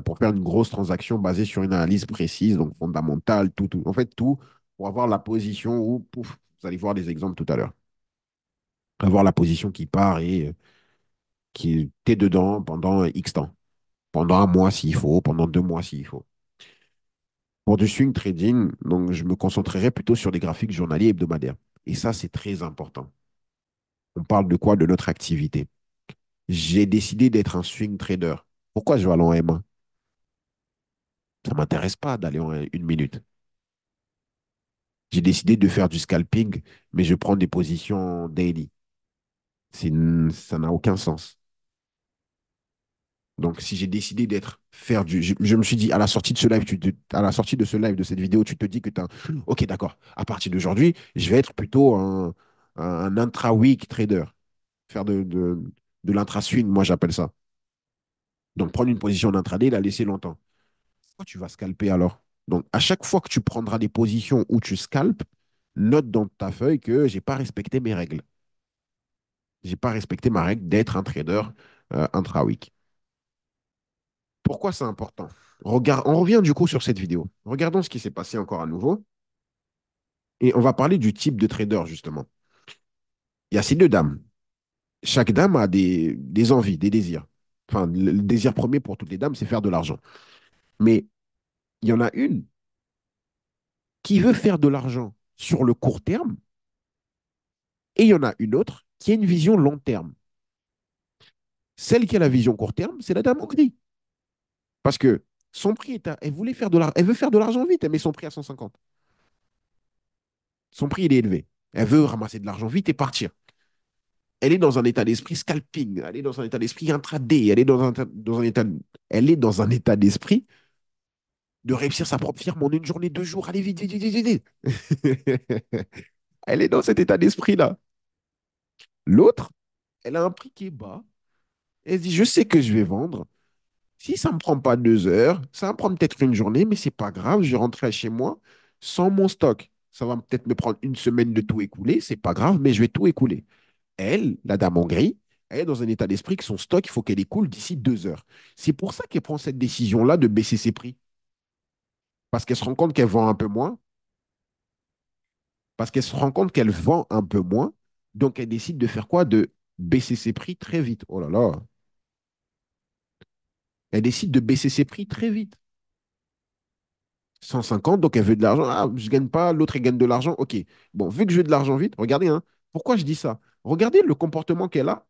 S1: pour faire une grosse transaction basée sur une analyse précise, donc fondamentale, en fait tout, pour avoir la position où, pouf, vous allez voir des exemples tout à l'heure, avoir la position qui part et qui est dedans pendant X temps, pendant un mois s'il faut, pendant 2 mois s'il faut. Pour du swing trading, donc je me concentrerai plutôt sur des graphiques journaliers et hebdomadaires. Et ça, c'est très important. On parle de quoi? De notre activité. J'ai décidé d'être un swing trader. Pourquoi je vais aller en M1? Ça ne m'intéresse pas d'aller en 1 minute. J'ai décidé de faire du scalping, mais je prends des positions daily. Ça n'a aucun sens. Donc, si j'ai décidé je me suis dit, à la sortie de ce live, à la sortie de ce live, de cette vidéo, tu te dis que tu ok, d'accord, à partir d'aujourd'hui, je vais être plutôt un intra-week trader. Faire de l'intra-swing, moi, j'appelle ça. Donc, prendre une position en intraday, la laisser longtemps. Pourquoi tu vas scalper alors? Donc, à chaque fois que tu prendras des positions où tu scalpes, note dans ta feuille que j'ai pas respecté mes règles. J'ai pas respecté ma règle d'être un trader intra-week. Pourquoi c'est important? On revient du coup sur cette vidéo. Regardons ce qui s'est passé encore à nouveau. Et on va parler du type de trader, justement. Il y a ces deux dames. Chaque dame a des envies, des désirs. Enfin, le désir premier pour toutes les dames, c'est faire de l'argent. Mais il y en a une qui veut faire de l'argent sur le court terme et il y en a une autre qui a une vision long terme. Celle qui a la vision court terme, c'est la dame au gris. Parce que son prix est à... Elle voulait faire de l'argent. Elle veut faire de l'argent vite, elle met son prix à 150. Son prix, il est élevé. Elle veut ramasser de l'argent vite et partir. Elle est dans un état d'esprit scalping. Elle est dans un état d'esprit intraday. Elle est dans un état d'esprit de réussir sa propre firme en une journée, 2 jours. Allez, vite, vite, vite, vite, vite. Elle est dans cet état d'esprit-là. L'autre, elle a un prix qui est bas. Elle se dit, je sais que je vais vendre. Si ça ne me prend pas 2 heures, ça va me prendre peut-être une journée, mais c'est pas grave, je vais rentrer chez moi sans mon stock. Ça va peut-être me prendre une semaine de tout écouler, c'est pas grave, mais je vais tout écouler. Elle, la dame en gris, elle est dans un état d'esprit que son stock, il faut qu'elle écoule d'ici 2 heures. C'est pour ça qu'elle prend cette décision-là de baisser ses prix. Parce qu'elle se rend compte qu'elle vend un peu moins, parce qu'elle se rend compte qu'elle vend un peu moins, donc elle décide de faire quoi? De baisser ses prix très vite. Oh là là. Elle décide de baisser ses prix très vite. 150, donc elle veut de l'argent. Ah, je gagne pas, l'autre elle gagne de l'argent. Ok. Bon, vu que je veux de l'argent vite, regardez, hein, pourquoi je dis ça? Regardez le comportement qu'elle a.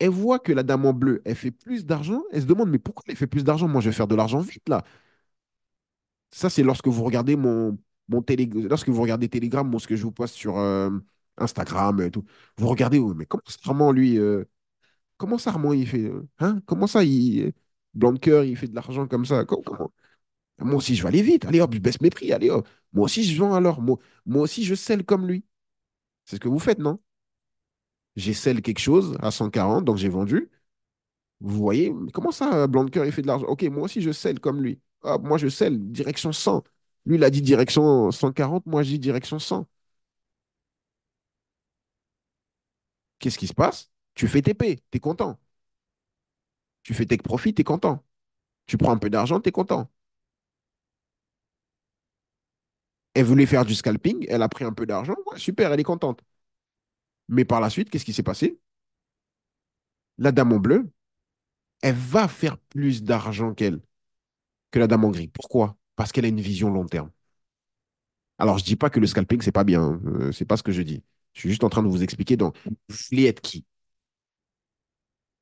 S1: Elle voit que la dame en bleu, elle fait plus d'argent. Elle se demande, mais pourquoi elle fait plus d'argent? Moi, je vais faire de l'argent vite, là. Ça, c'est lorsque vous regardez lorsque vous regardez Telegram, ce que je vous poste sur Instagram et tout. Vous regardez, oh, mais comment ça, Armand, lui, comment ça, Armand, il fait, hein? Comment ça, Blanquer, il fait de l'argent comme ça? Comment? Moi aussi, je vais aller vite. Allez hop, je baisse mes prix. Allez hop. Moi aussi, je vends alors. Moi aussi, je scelle comme lui. C'est ce que vous faites, non? J'ai scelle quelque chose à 140, donc j'ai vendu. Vous voyez, comment ça, Blanquer, il fait de l'argent? Ok, moi aussi, je scelle comme lui. Hop, moi, je scelle direction 100. Lui, il a dit direction 140, moi, j'ai dit direction 100. Qu'est-ce qui se passe? Tu fais TP, t'es content. Tu fais take profit, t'es content. Tu prends un peu d'argent, t'es content. Elle voulait faire du scalping, elle a pris un peu d'argent, ouais, super, elle est contente. Mais par la suite, qu'est-ce qui s'est passé? La dame en bleu, elle va faire plus d'argent qu'elle, que la dame en gris. Pourquoi? Parce qu'elle a une vision long terme. Alors, je dis pas que le scalping, c'est pas bien. C'est pas ce que je dis. Je suis juste en train de vous expliquer. Donc, vous voulez être qui?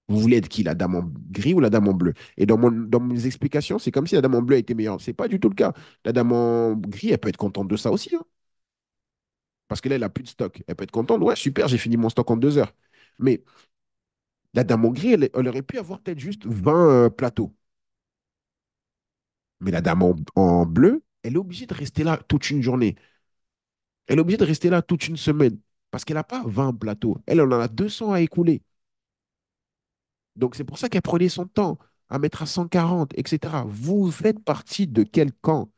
S1: Vous voulez être qui? La dame en gris ou la dame en bleu? Et dans mes explications, c'est comme si la dame en bleu était meilleure. C'est pas du tout le cas. La dame en gris, elle peut être contente de ça aussi, hein. Parce que là, elle a plus de stock. Elle peut être contente. Ouais, super, j'ai fini mon stock en 2 heures. Mais la dame en gris, elle aurait pu avoir peut-être juste 20 plateaux. Mais la dame en bleu, elle est obligée de rester là toute une journée. Elle est obligée de rester là toute une semaine parce qu'elle n'a pas 20 plateaux. Elle en a 200 à écouler. Donc, c'est pour ça qu'elle prenait son temps à mettre à 140, etc. Vous faites partie de quel camp?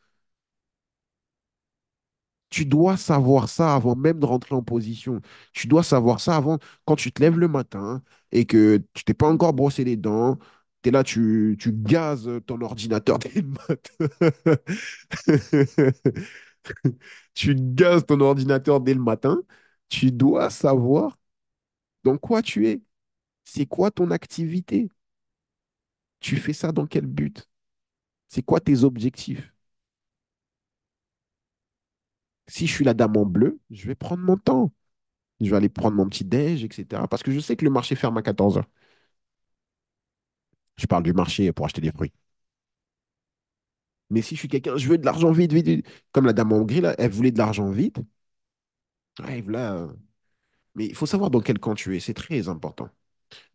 S1: Tu dois savoir ça avant même de rentrer en position. Tu dois savoir ça avant, quand tu te lèves le matin et que tu t'es pas encore brossé les dents. Tu es là, tu gazes ton ordinateur dès le matin. Tu gazes ton ordinateur dès le matin. Tu dois savoir dans quoi tu es. C'est quoi ton activité? Tu fais ça dans quel but? C'est quoi tes objectifs? Si je suis la dame en bleu, je vais prendre mon temps. Je vais aller prendre mon petit déj, etc. Parce que je sais que le marché ferme à 14 heures. Je parle du marché pour acheter des fruits. Mais si je suis quelqu'un, je veux de l'argent vite, vite, vite. Comme la dame en gris, là, elle voulait de l'argent vite. Ouais, voilà. Mais il faut savoir dans quel camp tu es. C'est très important.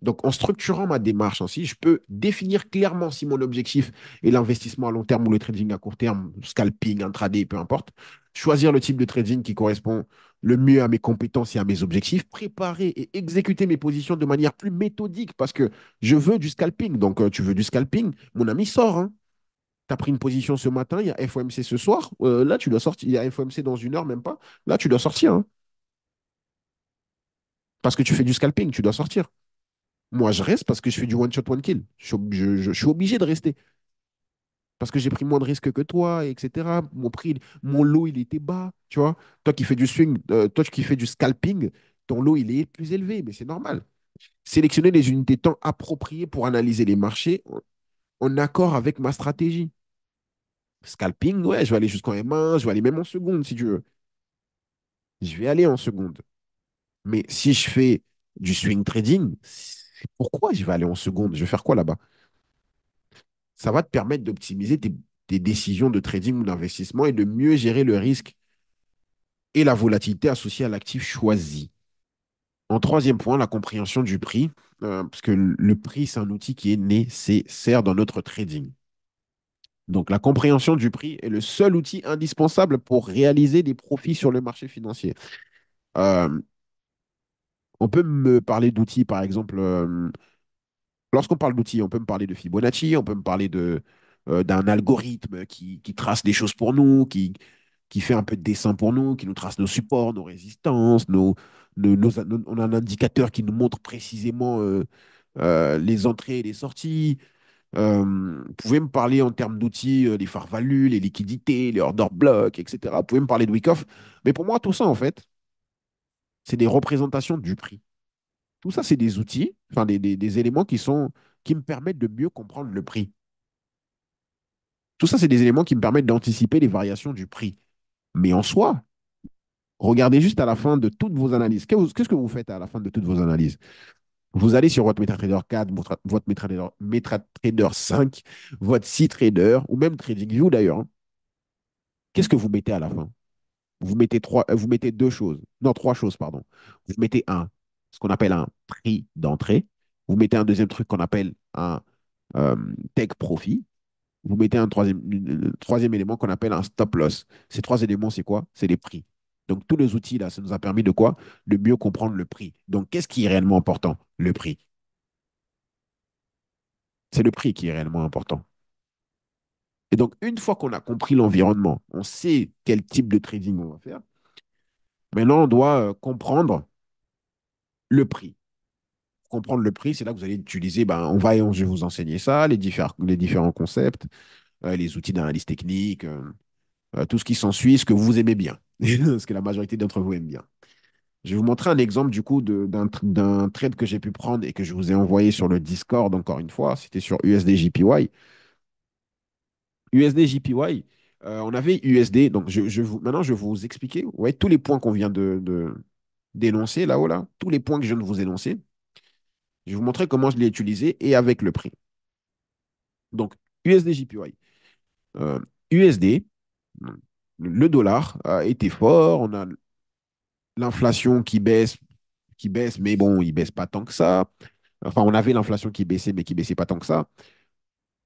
S1: Donc, en structurant ma démarche ainsi, je peux définir clairement si mon objectif est l'investissement à long terme ou le trading à court terme, scalping, intraday, peu importe. Choisir le type de trading qui correspond le mieux à mes compétences et à mes objectifs. Préparer et exécuter mes positions de manière plus méthodique parce que je veux du scalping. Donc, tu veux du scalping, mon ami, sort, hein. Tu as pris une position ce matin, il y a FOMC ce soir. Là, tu dois sortir. Il y a FOMC dans une heure, même pas. Là, tu dois sortir, hein. Parce que tu fais du scalping, tu dois sortir. Moi, je reste parce que je fais du one shot, one kill. Je suis obligé de rester parce que j'ai pris moins de risques que toi, etc. Mon prix, mon lot, il était bas, tu vois. Toi qui fais du swing, toi qui fais du scalping, ton lot, il est plus élevé, mais c'est normal. Sélectionner les unités de temps appropriées pour analyser les marchés en accord avec ma stratégie. Scalping, ouais, je vais aller jusqu'en M1, je vais aller même en seconde si tu veux. Je vais aller en seconde. Mais si je fais du swing trading, pourquoi je vais aller en seconde? Je vais faire quoi là-bas? Ça va te permettre d'optimiser tes décisions de trading ou d'investissement et de mieux gérer le risque et la volatilité associée à l'actif choisi. En troisième point, la compréhension du prix, parce que le prix, c'est un outil qui est nécessaire dans notre trading. Donc, la compréhension du prix est le seul outil indispensable pour réaliser des profits sur le marché financier. Euh, on peut me parler d'outils, par exemple, lorsqu'on parle d'outils, on peut me parler de Fibonacci, on peut me parler d'un algorithme qui trace des choses pour nous, qui fait un peu de dessin pour nous, qui nous trace nos supports, nos résistances, on a un indicateur qui nous montre précisément les entrées et les sorties. Vous pouvez me parler en termes d'outils, les fair value, les liquidités, les order blocks, etc. Vous pouvez me parler de Wyckoff. Mais pour moi, tout ça, en fait, c'est des représentations du prix. Tout ça, c'est des outils, enfin des éléments qui me permettent de mieux comprendre le prix. Tout ça, c'est des éléments qui me permettent d'anticiper les variations du prix. Mais en soi, regardez juste à la fin de toutes vos analyses. Qu'est-ce que vous faites à la fin de toutes vos analyses? Vous allez sur votre MetaTrader 4, votre MetaTrader 5, votre C-Trader, ou même TradingView d'ailleurs, hein. Qu'est-ce que vous mettez à la fin? Vous mettez deux choses. Non, trois choses, pardon. Vous mettez ce qu'on appelle un prix d'entrée. Vous mettez un deuxième truc qu'on appelle un euh, take profit. Vous mettez troisième élément qu'on appelle un stop loss. Ces trois éléments, c'est quoi? C'est les prix. Donc, tous les outils, là, ça nous a permis de quoi? De mieux comprendre le prix. Donc, qu'est-ce qui est réellement important? Le prix. C'est le prix qui est réellement important. Et donc, une fois qu'on a compris l'environnement, on sait quel type de trading on va faire, maintenant, on doit comprendre le prix. Pour comprendre le prix, c'est là que vous allez utiliser, ben, je vais vous enseigner ça, les différents concepts, les outils d'analyse technique, tout ce qui s'ensuit, ce que vous aimez bien, ce que la majorité d'entre vous aiment bien. Je vais vous montrer un exemple du coup d'un trade que j'ai pu prendre et que je vous ai envoyé sur le Discord encore une fois. C'était sur USD-JPY. USD-JPY, on avait USD. Donc maintenant, je vais vous expliquer ouais, tous les points qu'on vient d'énoncer là-haut, là, tous les points que je viens de vous énoncer. Je vais vous montrer comment je l'ai utilisé et avec le prix. Donc, USD-JPY. USD, le dollar a été fort. On a l'inflation qui baisse, mais bon, il baisse pas tant que ça. Enfin, on avait l'inflation qui baissait, mais qui baissait pas tant que ça.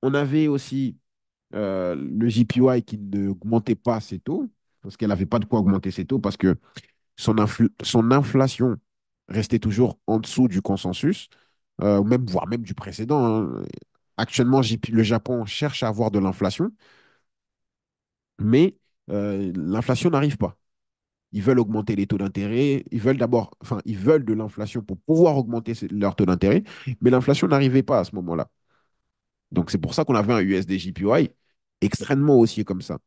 S1: On avait aussi le JPY qui n'augmentait pas ses taux, parce qu'elle n'avait pas de quoi augmenter ses taux, parce que son inflation restait toujours en dessous du consensus, voire même du précédent, hein. Actuellement, le Japon cherche à avoir de l'inflation, mais l'inflation n'arrive pas. Ils veulent augmenter les taux d'intérêt. Ils veulent de l'inflation pour pouvoir augmenter leur taux d'intérêt, mais l'inflation n'arrivait pas à ce moment-là. Donc, c'est pour ça qu'on avait un USD JPY extrêmement haussier comme ça.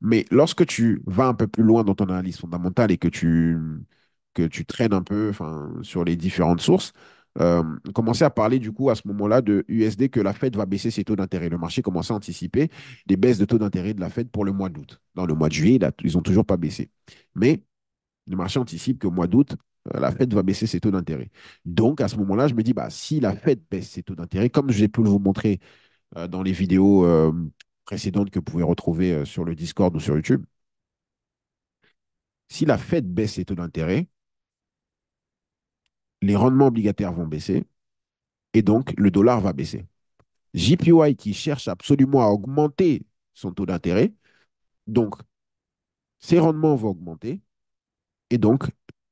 S1: Mais lorsque tu vas un peu plus loin dans ton analyse fondamentale et que tu traînes un peu enfin, sur les différentes sources, commencer à parler du coup à ce moment-là de USD que la Fed va baisser ses taux d'intérêt. Le marché commençait à anticiper des baisses de taux d'intérêt de la Fed pour le mois d'août. Dans le mois de juillet, là, ils n'ont toujours pas baissé. Mais le marché anticipe qu'au mois d'août, la Fed va baisser ses taux d'intérêt. Donc, à ce moment-là, je me dis, bah, si la Fed baisse ses taux d'intérêt, comme j'ai pu vous montrer dans les vidéos précédentes que vous pouvez retrouver sur le Discord ou sur YouTube, si la Fed baisse ses taux d'intérêt, les rendements obligataires vont baisser et donc le dollar va baisser. JPY qui cherche absolument à augmenter son taux d'intérêt, donc ses rendements vont augmenter et donc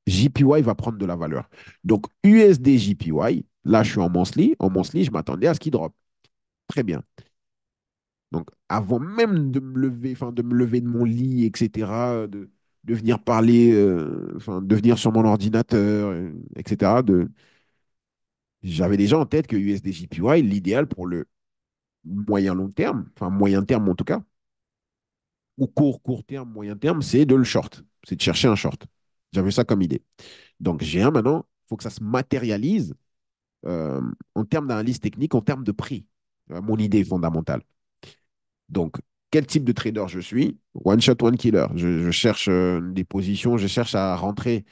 S1: JPY va prendre de la valeur. Donc USD JPY, là je suis en monthly, je m'attendais à ce qu'il drop. Très bien. Donc, avant même de me lever, enfin, de me lever de mon lit, etc., de venir parler, enfin, de venir sur mon ordinateur, etc., j'avais déjà en tête que USD-JPY, l'idéal pour le moyen long terme, enfin, moyen terme en tout cas, ou court terme, moyen terme, c'est de le short. C'est de chercher un short. J'avais ça comme idée. Donc, j'ai un maintenant, il faut que ça se matérialise euh, en termes d'analyse technique, en termes de prix. Mon idée est fondamentale. Donc, quel type de trader je suis? One shot, one killer. Je cherche des positions, je cherche à rentrer.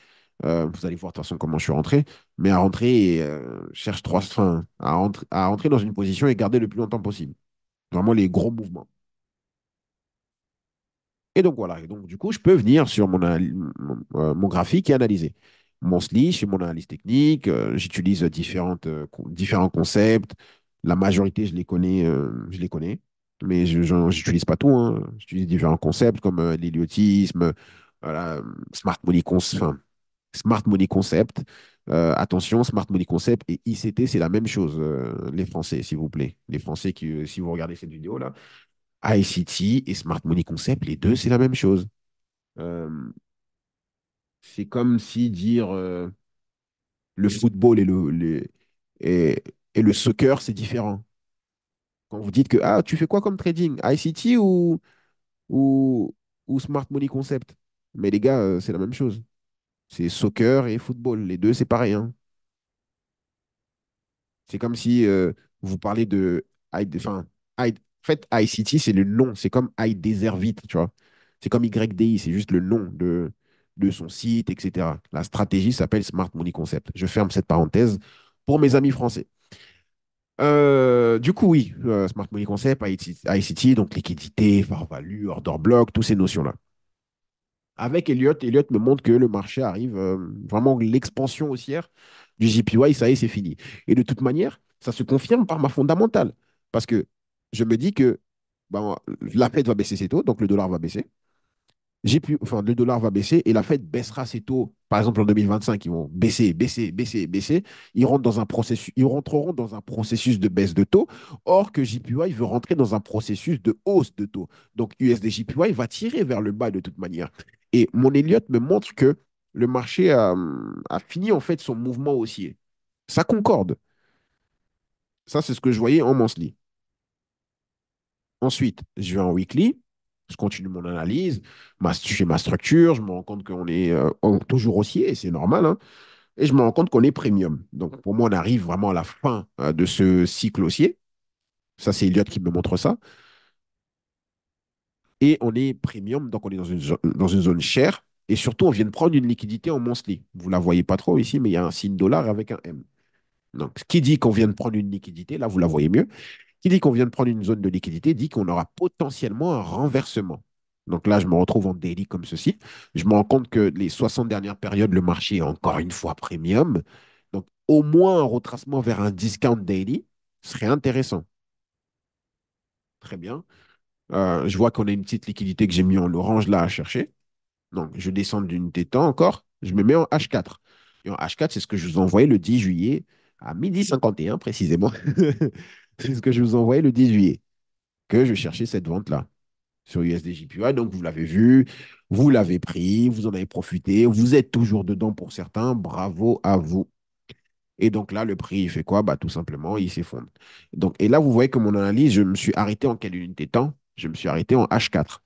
S1: Vous allez voir de toute façon comment je suis rentré, mais à rentrer et cherche enfin, à rentrer dans une position et garder le plus longtemps possible. Vraiment les gros mouvements. Et donc voilà, et donc du coup, je peux venir sur mon graphique et analyser. Mon SLI, je fais mon analyse technique, j'utilise différents concepts. La majorité, je les connais, mais je n'utilise pas tout, hein. J'utilise différents concepts comme l'héliotisme, voilà, Smart Money, enfin, Smart Money Concept. Attention, Smart Money Concept et ICT, c'est la même chose, les Français, s'il vous plaît. Les Français qui, si vous regardez cette vidéo-là, ICT et Smart Money Concept, les deux, c'est la même chose. Euh, c'est comme si dire le football et, et le soccer, c'est différent. Quand vous dites que ah, tu fais quoi comme trading? ICT ou, ou Smart Money Concept? Mais les gars, c'est la même chose. C'est soccer et football. Les deux, c'est pareil, hein. C'est comme si vous parlez de. Enfin, en fait, ICT, c'est le nom. C'est comme I Desert Vite, tu vois. C'est comme YDI, c'est juste le nom de son site, etc. La stratégie s'appelle Smart Money Concept. Je ferme cette parenthèse pour mes amis français. Du coup, oui, Smart Money Concept, ICT, donc liquidité, fair value, order block, toutes ces notions-là. Avec Elliott me montre que le marché arrive vraiment l'expansion haussière du JPY, ça y est, c'est fini. Et de toute manière, ça se confirme par ma fondamentale. Parce que je me dis que ben, la Fed va baisser ses taux, donc le dollar va baisser. Enfin, le dollar va baisser et la Fed baissera ses taux, par exemple en 2025, ils vont baisser, baisser, baisser, baisser. Ils rentreront dans un processus de baisse de taux, or que JPY veut rentrer dans un processus de hausse de taux. Donc USD JPY va tirer vers le bas de toute manière. Et mon Elliott me montre que le marché a fini en fait son mouvement haussier. Ça concorde. Ça, c'est ce que je voyais en monthly. Ensuite, je vais en weekly, je continue mon analyse, je fais ma structure, je me rends compte qu'on est toujours haussier, et c'est normal, hein, et je me rends compte qu'on est premium. Donc pour moi, on arrive vraiment à la fin de ce cycle haussier. Ça, c'est Elliott qui me montre ça. Et on est premium, donc on est dans une zone chère. Et surtout, on vient de prendre une liquidité en monthly. Vous ne la voyez pas trop ici, mais il y a un signe dollar avec un M. Donc, ce qui dit qu'on vient de prendre une liquidité, là, vous la voyez mieux. Qui dit qu'on vient de prendre une zone de liquidité dit qu'on aura potentiellement un renversement. Donc là, je me retrouve en daily comme ceci. Je me rends compte que les 60 dernières périodes, le marché est encore une fois premium. Donc au moins un retracement vers un discount daily serait intéressant. Très bien. Je vois qu'on a une petite liquidité que j'ai mis en orange là à chercher. Donc je descends d'une temps encore. Je me mets en H4. Et en H4, c'est ce que je vous envoyais le 10 juillet à 12h51 précisément. C'est ce que je vous envoyais le 10 juillet que je cherchais cette vente-là sur USDJPY. Donc, vous l'avez vu, vous l'avez pris, vous en avez profité, vous êtes toujours dedans pour certains. Bravo à vous. Et donc là, le prix, il fait quoi? Bah, tout simplement, il s'effondre. Donc, et là, vous voyez que mon analyse, je me suis arrêté en quelle unité de temps? Je me suis arrêté en H4.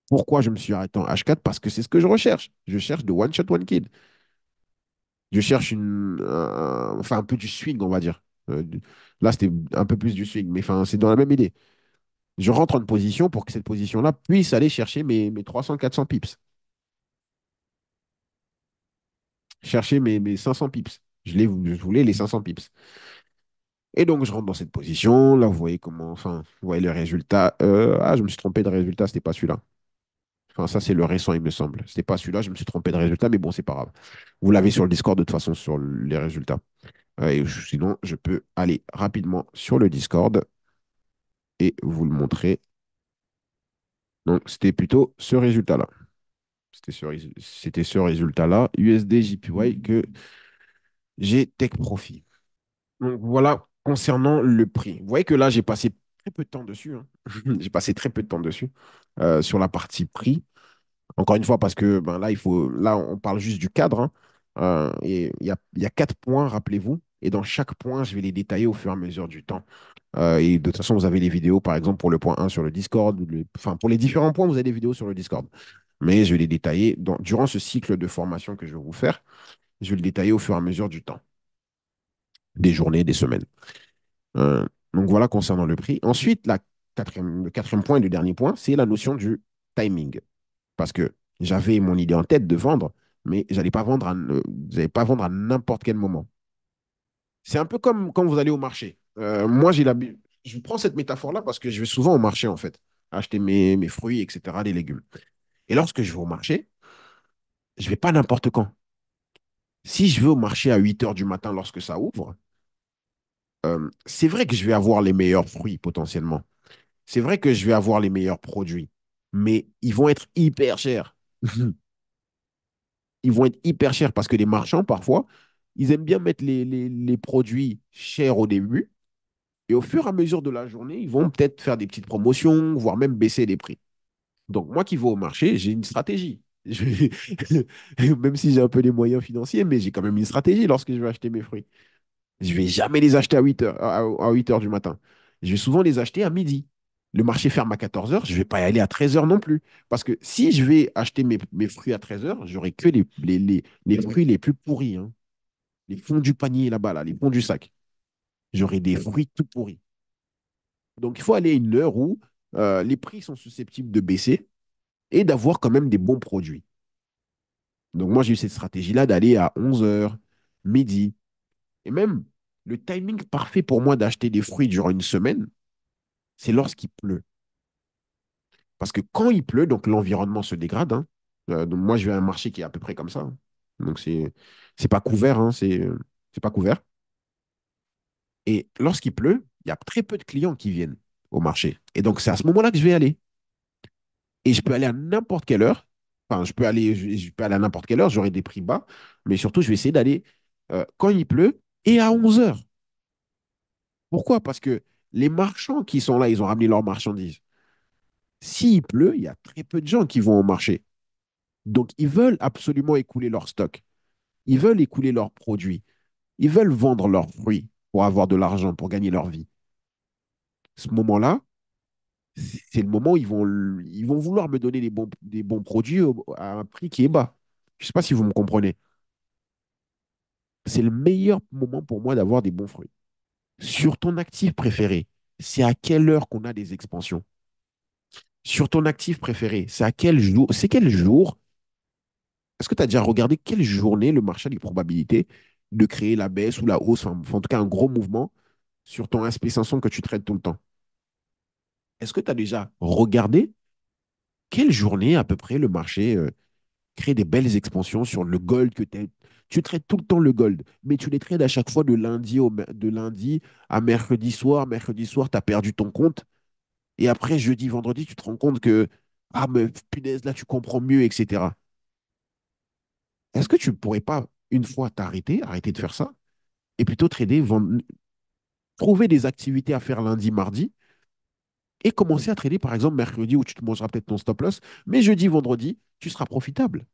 S1: Pourquoi je me suis arrêté en H4? Parce que c'est ce que je recherche. Je cherche de one shot, one kill. Je cherche enfin, un peu du swing, on va dire. Là, c'était un peu plus du swing, mais enfin, c'est dans la même idée. Je rentre en position pour que cette position-là puisse aller chercher mes 300-400 pips. Chercher mes 500 pips. Je voulais les 500 pips. Et donc, je rentre dans cette position. Là, vous voyez comment, enfin, vous voyez le résultat. Je me suis trompé de résultat, c'était pas celui-là. Enfin, ça, c'est le récent, il me semble. C'était pas celui-là, je me suis trompé de résultat, mais bon, c'est pas grave. Vous l'avez sur le Discord de toute façon sur les résultats. Sinon, je peux aller rapidement sur le Discord et vous le montrer. Donc, c'était plutôt ce résultat-là. C'était ce résultat-là, USD JPY, que j'ai Take Profit. Donc voilà, concernant le prix. Vous voyez que là, j'ai passé très peu de temps dessus, hein. J'ai passé très peu de temps dessus sur la partie prix. Encore une fois, parce que ben, là, on parle juste du cadre, hein. Et il y a 4 points, rappelez-vous. Et dans chaque point, je vais les détailler au fur et à mesure du temps. Et de toute façon, vous avez les vidéos, par exemple, pour le point 1 sur le Discord. Enfin, pour les différents points, vous avez des vidéos sur le Discord. Mais je vais les détailler durant ce cycle de formation que je vais vous faire. Je vais le détailler au fur et à mesure du temps. des journées, des semaines. Euh, donc voilà concernant le prix. Ensuite, le quatrième point et le dernier point, c'est la notion du timing. Parce que j'avais mon idée en tête de vendre, mais j'allais pas vendre à n'importe quel moment. C'est un peu comme quand vous allez au marché. Moi, je prends cette métaphore-là parce que je vais souvent au marché, en fait, acheter mes fruits, etc., les légumes. Et lorsque je vais au marché, je vais pas n'importe quand. Si je vais au marché à 8 heures du matin lorsque ça ouvre, c'est vrai que je vais avoir les meilleurs fruits potentiellement. C'est vrai que je vais avoir les meilleurs produits, mais ils vont être hyper chers. Ils vont être hyper chers parce que les marchands, parfois, ils aiment bien mettre les produits chers au début et au fur et à mesure de la journée, ils vont peut-être faire des petites promotions, voire même baisser les prix. Donc, moi qui vais au marché, j'ai une stratégie. Même si j'ai un peu les moyens financiers, mais j'ai quand même une stratégie lorsque je vais acheter mes fruits. Je ne vais jamais les acheter à 8 heures, à 8 heures du matin. Je vais souvent les acheter à midi. Le marché ferme à 14 heures, je ne vais pas y aller à 13 heures non plus. Parce que si je vais acheter mes fruits à 13 heures, j'aurai que les fruits les plus pourris, hein. Les fonds du panier là-bas, là, les fonds du sac. J'aurai des fruits tout pourris. Donc il faut aller à une heure où les prix sont susceptibles de baisser et d'avoir quand même des bons produits. Donc moi, j'ai eu cette stratégie-là d'aller à 11 heures, midi. Et même le timing parfait pour moi d'acheter des fruits durant une semaine, c'est lorsqu'il pleut. Parce que quand il pleut, donc l'environnement se dégrade, hein. Donc moi, je vais à un marché qui est à peu près comme ça, hein. Donc c'est pas couvert, hein, c'est pas couvert. Et lorsqu'il pleut, il y a très peu de clients qui viennent au marché. Et donc c'est à ce moment-là que je vais aller. Et je peux aller à n'importe quelle heure. Enfin, je peux aller à n'importe quelle heure, j'aurai des prix bas. Mais surtout, je vais essayer d'aller quand il pleut et à 11 heures. Pourquoi? Parce que les marchands qui sont là, ils ont ramené leurs marchandises. S'il pleut, il y a très peu de gens qui vont au marché. Donc, ils veulent absolument écouler leur stock. Ils veulent écouler leurs produits. Ils veulent vendre leurs fruits pour avoir de l'argent, pour gagner leur vie. Ce moment-là, c'est le moment où ils vont vouloir me donner des bons produits à un prix qui est bas. Je ne sais pas si vous me comprenez. C'est le meilleur moment pour moi d'avoir des bons fruits. Sur ton actif préféré, c'est à quelle heure qu'on a des expansions? Sur ton actif préféré, c'est quel jour? Est-ce que tu as déjà regardé quelle journée le marché a des probabilités de créer la baisse ou la hausse, enfin, en tout cas un gros mouvement sur ton SP500 que tu traites tout le temps? Est-ce que tu as déjà regardé quelle journée à peu près le marché crée des belles expansions sur le gold tu traites tout le temps le gold, mais tu les trades à chaque fois de lundi à mercredi soir. Mercredi soir, tu as perdu ton compte. Et après, jeudi, vendredi, tu te rends compte que, ah, mais punaise, là, tu comprends mieux, etc. Est-ce que tu ne pourrais pas, une fois arrêter de faire ça, et plutôt trader, trouver des activités à faire lundi, mardi, et commencer à trader, par exemple, mercredi, où tu te mangeras peut-être ton stop loss, mais jeudi, vendredi, tu seras profitable.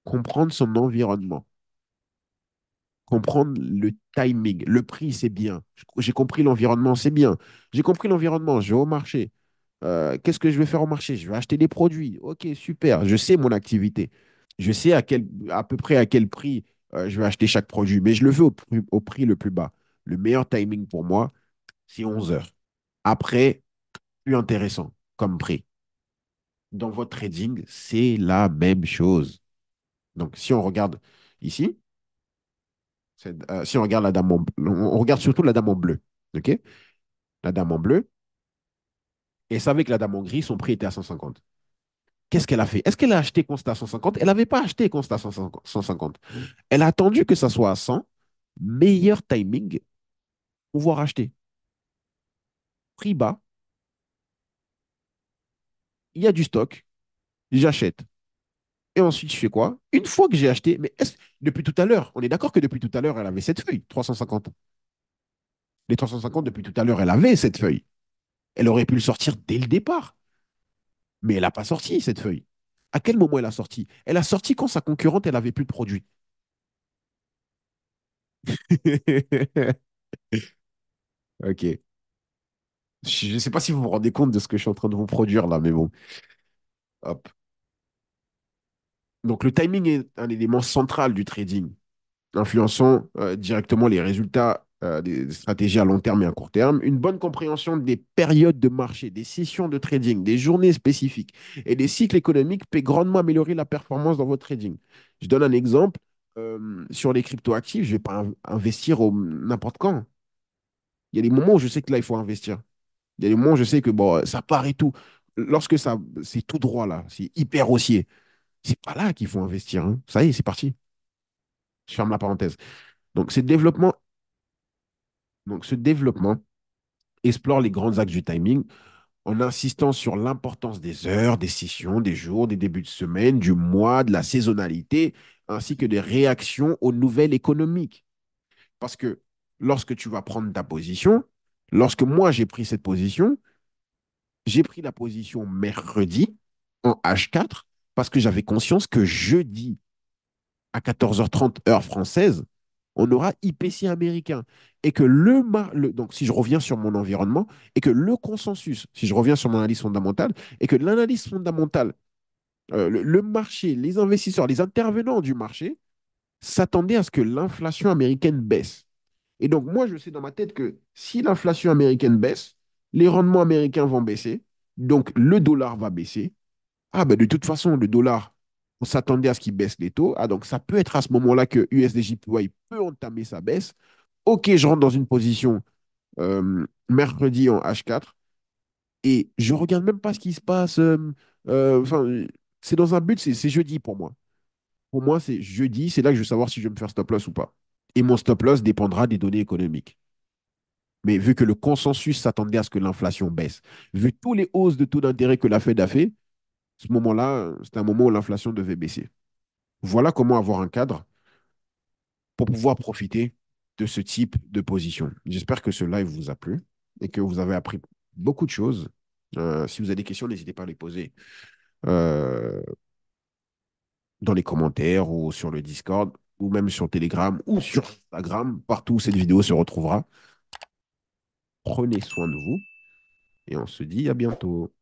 S1: Comprendre son environnement, comprendre le timing, le prix, c'est bien. J'ai compris l'environnement, c'est bien. J'ai compris l'environnement, je vais au marché. Qu'est-ce que je vais faire au marché? Je vais acheter des produits. Ok, super. Je sais mon activité. Je sais à peu près à quel prix je vais acheter chaque produit, mais je le veux au prix le plus bas. Le meilleur timing pour moi, c'est 11 heures. Après, plus intéressant comme prix. Dans votre trading, c'est la même chose. Donc, si on regarde ici, si on regarde on regarde surtout la dame en bleu. OK? La dame en bleu, et savait que la dame en gris, son prix était à 150. Qu'est-ce qu'elle a fait? Est-ce qu'elle a acheté Constat à 150? Elle n'avait pas acheté Constat à 150. Elle a attendu que ça soit à 100. Meilleur timing, pouvoir acheter. Prix bas, il y a du stock, j'achète. Et ensuite, je fais quoi? Une fois que j'ai acheté, depuis tout à l'heure, on est d'accord que depuis tout à l'heure, elle avait cette feuille, 350. Les 350, depuis tout à l'heure, elle avait cette feuille. Elle aurait pu le sortir dès le départ. Mais elle n'a pas sorti cette feuille. À quel moment elle a sorti? Elle a sorti quand sa concurrente, elle avait plus de produits. Ok. Je ne sais pas si vous vous rendez compte de ce que je suis en train de vous produire là, mais bon. Hop. Donc le timing est un élément central du trading. influençant directement les résultats des stratégies à long terme et à court terme, une bonne compréhension des périodes de marché, des sessions de trading, des journées spécifiques et des cycles économiques peut grandement améliorer la performance dans votre trading. Je donne un exemple. Sur les cryptoactifs, je ne vais pas investir n'importe quand. Il y a des moments où je sais que là, il faut investir. Il y a des moments où je sais que bon, ça part et tout. Lorsque ça, c'est tout droit là, c'est hyper haussier, c'est pas là qu'il faut investir, hein. Ça y est, c'est parti. Je ferme la parenthèse. Donc, ce développement explore les grands axes du timing en insistant sur l'importance des heures, des sessions, des jours, des débuts de semaine, du mois, de la saisonnalité, ainsi que des réactions aux nouvelles économiques. Parce que lorsque tu vas prendre ta position, lorsque moi j'ai pris cette position, j'ai pris la position mercredi en H4 parce que j'avais conscience que jeudi à 14h30 heure française, on aura IPC américain. Et que donc si je reviens sur mon environnement, et que le consensus, si je reviens sur mon analyse fondamentale, et que l'analyse fondamentale, le marché, les investisseurs, les intervenants du marché s'attendaient à ce que l'inflation américaine baisse. Et donc, moi, je sais dans ma tête que si l'inflation américaine baisse, les rendements américains vont baisser, donc le dollar va baisser. Ah, ben de toute façon, le dollar, on s'attendait à ce qu'il baisse les taux. Ah, donc ça peut être à ce moment-là que USDJPY peut entamer sa baisse. OK, je rentre dans une position mercredi en H4 et je regarde même pas ce qui se passe. Enfin, c'est dans un but, c'est jeudi pour moi. Pour moi, c'est jeudi, c'est là que je vais savoir si je vais me faire stop loss ou pas. Et mon stop loss dépendra des données économiques. Mais vu que le consensus s'attendait à ce que l'inflation baisse, vu tous les hausses de taux d'intérêt que la Fed a fait, ce moment-là, c'était un moment où l'inflation devait baisser. Voilà comment avoir un cadre pour pouvoir profiter de ce type de position. J'espère que ce live vous a plu et que vous avez appris beaucoup de choses. Si vous avez des questions, n'hésitez pas à les poser euh, dans les commentaires ou sur le Discord ou même sur Telegram ou sur Instagram, partout où cette vidéo se retrouvera. Prenez soin de vous et on se dit à bientôt.